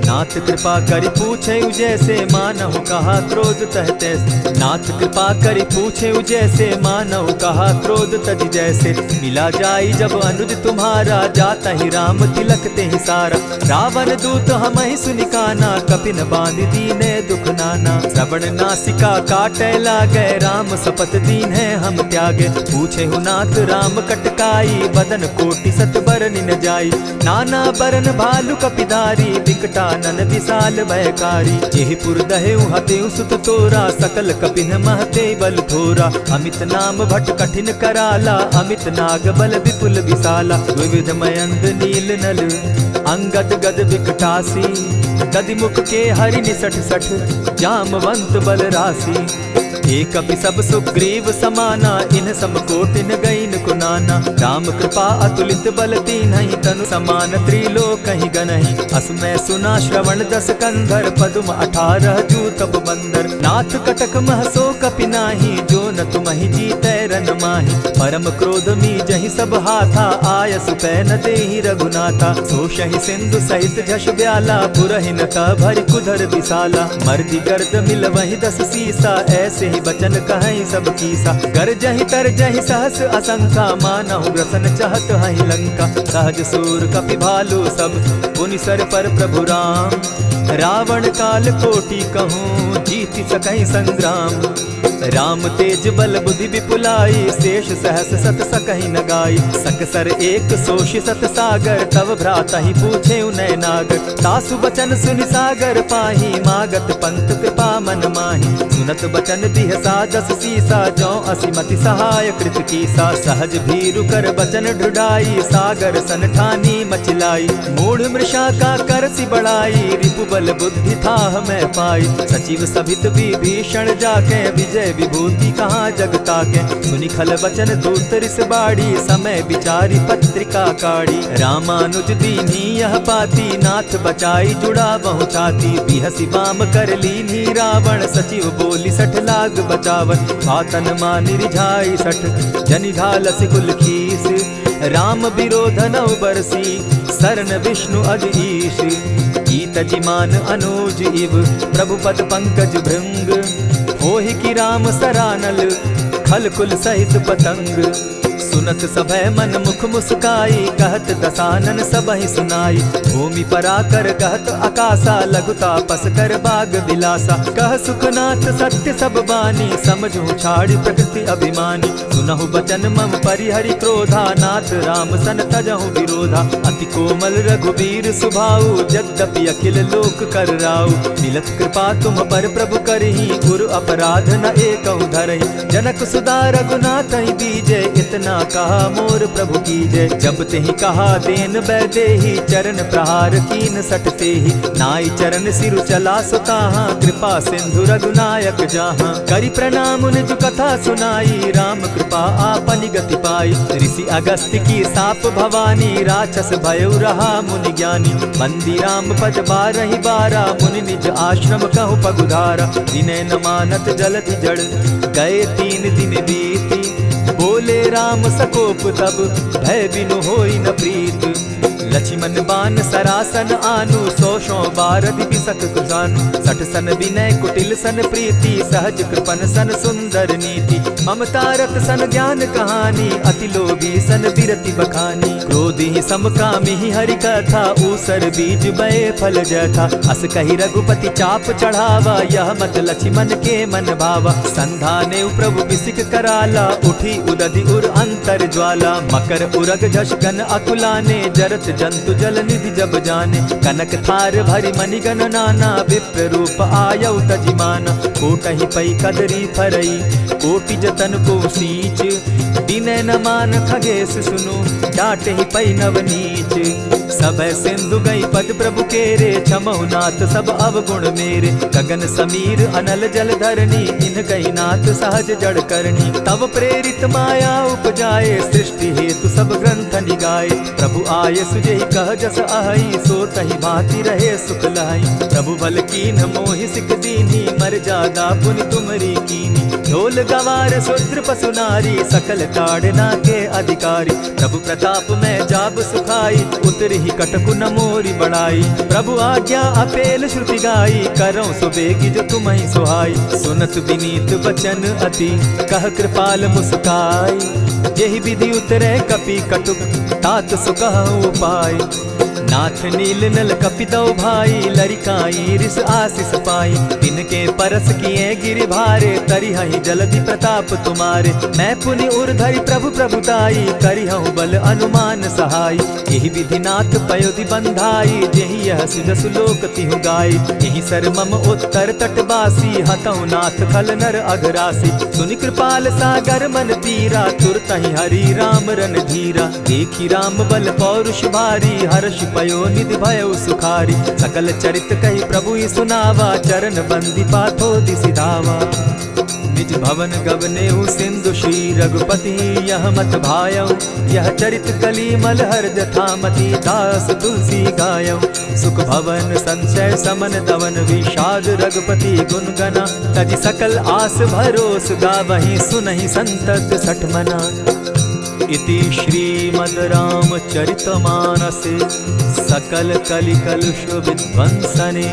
नाथ कृपा करि पूछे जैसे, मानहु कहा क्रोध तह तैसे। नाथ कृपा करि पूछे जैसे, मानहु कहा क्रोध तज जैसे। मिला जाई जब अनुज तुम्हारा, जाता ही राम तिलक ते ही सारा। रावण दूत हम ही सुनि काना, कपिन बांध दीने दुख नाना। श्रवण नासिका काटे लागे, राम सपत दीन है हम त्यागे। पूछे नाथ राम कटकाई, बदन कोटि सत बरन न जाई। नाना बरन भालु कपिधारी, विकटा नन विशाल भयकारी। जेहिपुर दहेउ हतेउ सुत तोरा, सकल कपिन महते बल थोरा। अमित नाम भट कठिन कराला, अमित नाग बल विपुल विशाला। विविध मयंद नील नल, अंगद गद विकटासी। गदि मुख के हरि निसठ सठ, जामवंत बल राशि। एक कपि सब सुग्रीव समाना, इन सम कोटिन गईन कुनाना। राम कृपा अतुलित बल तीन्हि, तनु समान त्रिलोक ही गनहि। असमय सुना श्रवण दस कंधर, पदुम 18 जूतब बंदर। नाथ कटक महसो कपि नाही, जो न तुमहि जीतै रन माहि। परम क्रोध मी जहि सब हाथा, आयसु पै न देहि रघुनाथा। सोषहि सिंधु सहित झष ब्याला, पुरहिन त भरि कुधर विशाला। मर्दि गर्द मिल वहि 10 सीसा, ऐसे ही बचन कहीं सब कीसा। कर जहि तर जहि सहस असंखा, मानहु ग्रसन चाहत हहि लंका। सहज सूर कपि भालु सब, पुनि सर पर प्रभु राम। रावण काल कोटि कहूँ, जीत बीति सकहि संग्राम। राम तेज बल बुद्धि विपुलाई, शेष सहस सत सकहि न गाई। सकसर एक सोष सत सागर, तव भ्राता ही पूछे उनय नागर। तासु बचन सुनि सागर पाही, मागत पंत कृपा मन माही। सुनत बचन बिहसा दस सीसा, जौ असिमति सहाय कृत कीसा। सहज भीरु कर बचन ढुढ़ाई, सागर सन ठानी मचिलाई। मूढ़ मृषा का करसि बढ़ाई, रिपु बल बुद्धि थाह मैं पाई। सचिव सभित विभीषण जाके, विजय विभूति कहाँ जगता के। सुनि खल बचन दूत रिस बाड़ी, समय विचारी पत्रिका काढ़ी। रामानुज दीन्ही यह पाती, नाथ बचाई जुड़ा बहु छाती। बिहसी बाम कर लीन्ही रावण, सचिव बोली सठ लाग बचावन। आतन मानि रिझाई सठ, जनि ढालसि कुल खीस। राम विरोध नौ बरसी, सरन विष्णु अज ईश। कीत जिमान अनुज इव, प्रभु पद पंकज भृंग। होहि की राम सरानल, खल कुल सहित पतंग। सुनत सभय मन मुख मुस्काई, कहत दसानन सबहि सुनाई। भूमि पराकर कहत आकाशा, लघुता पस कर बाग बिलासा। कह सुखनाथ सत्य सब बानी, समझू छाड़ प्रकृति अभिमानी। सुनहु बचन मम परिहरि क्रोधा, नाथ राम सन तजहु विरोधा। अति कोमल रघुबीर सुभाऊ, यद्यपि अखिल लोक कर राऊ। मिलत कृपा तुम पर प्रभु करही, गुरु अपराध न एकहु धरहि। जनक सुदा रघुनाथ ही बीजे, इतना कहा मोर प्रभु की जय। जब तेहि कहा देन बैदेही, चरण प्रहार कीन सटते ही। नाई चरण सिरु चला सुताहा, कृपा सिंधु रघुनायक जाहा। करि प्रणाम निज कथा सुनाई, राम कृपा आपनि गति पाई। ऋषि अगस्त्य की साप भवानी, राक्षस भयउ रहा मुनि ज्ञानी। बंदी राम पद बारहि बारा, मुनि निज आश्रम कहु पगुधारा। विनय न मानत जलधि जड़, गए 3 दिन बीती। बोले राम सकोप तब, भय बिनु होई न प्रीत। लक्ष्मण बान सरासन आनु, 100 बारदि बिसक कुजानु। 60 सन विनय कुटिल सन प्रीति, सहज कृपन सन सुंदर नीति। ममता रत सन ज्ञान कहानी, अति लोभी सन बिरति बखानी। क्रोधि समकामी हरि कथा, ऊसर बीज बये फल जथा। अस कहि रघुपति चाप चढ़ावा, यह मत लक्ष्मण के मन भावा। संधाने प्रभु बिसिक कराला, उठी उदधि उर अंतर ज्वाला। मकर उरग झष गन अकुलाने, जरत जंतु जल निधि जब जाने। कनक थार भरि मणिगण नाना, विप्र रूप आयौ तजिमाना। कोटहि पै कदरी फरई, कोटि जतन को सींच। विनय न मान खगेश सुनु, डांटहि पै नव नीच। सबय सिंधु गई पद प्रभु केरे, क्षमहु नाथ सब अवगुण मेरे। गगन समीर अनल जल धरनी, इन कही नाथ सहज जड़ करनी। तब प्रेरित माया उपजाए, सृष्टि हेतु सब ग्रंथ निगाए। प्रभु आय सुजेहि कह जस अहई, सो तहि भांति रहे सुख लहई। प्रभु बल कीन्ह मोहि सिख दीन्ही, मर्यादा पुनि तुमरी कीन्ही। ढोल गवार शूद्र पशु नारी, सकल ताड़ना के अधिकारी। प्रभु प्रताप में जाब सुखाई, उतरहि कटकु न मोरी बड़ाई। प्रभु आज्ञा अपेल श्रुति गाई, करौं सुबेगी जो तुम्हि सुहाई। सुनत विनीत बचन अति, कह कृपाल मुस्काई। जेहि विधि उतरे कपि कटुक, तात सुकहु उपाय। नाथ नील नल कपि दौ भाई, लरिकाई रिस आशीष पाई। तिनके परस किए गिरि भारे, तरिहहि जलधि प्रताप तुम्हारे। मैं पुनि उर धरि प्रभु प्रभुताई, करिहु बल अनुमान सहाय। एहि विधि नाथ पयोधि बंधाई, जेहि यह सुजसु लोक तिहु गाई। एहि सर मम उत्तर तटवासी, हतहु नाथ खल नर अघरासी। सुनि कृपाल सागर मन पीरा, तुरतहि हरि राम रन धीरा। देखी राम बल पौरुष भारी, हर्ष पयो निधि भयउ सुखारी। सकल चरित कहि प्रभु ही सुनावा, चरण बंदी पाथो दिसि धावा। निज भवन गवनेहु सिंधु श्री रघुपति, यह मत भायऊ। यह चरित कली मलहर जथामति, दास तुलसी गायऊ। सुख भवन संशय समन दवन, विषाद रघुपति गुण गना। तजि सकल आस भरोस, गावहि सुनहि संतत सठ मना। इति श्रीमद् रामचरितमानसे, सकल कलि कलुष विध्वंसने।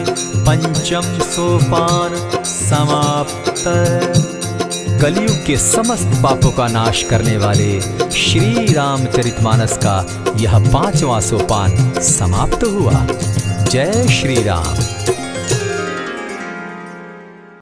पंचम सोपान समाप्त। कलयुग के समस्त पापों का नाश करने वाले श्री रामचरितमानस का यह 5वां सोपान समाप्त हुआ। जय श्री राम।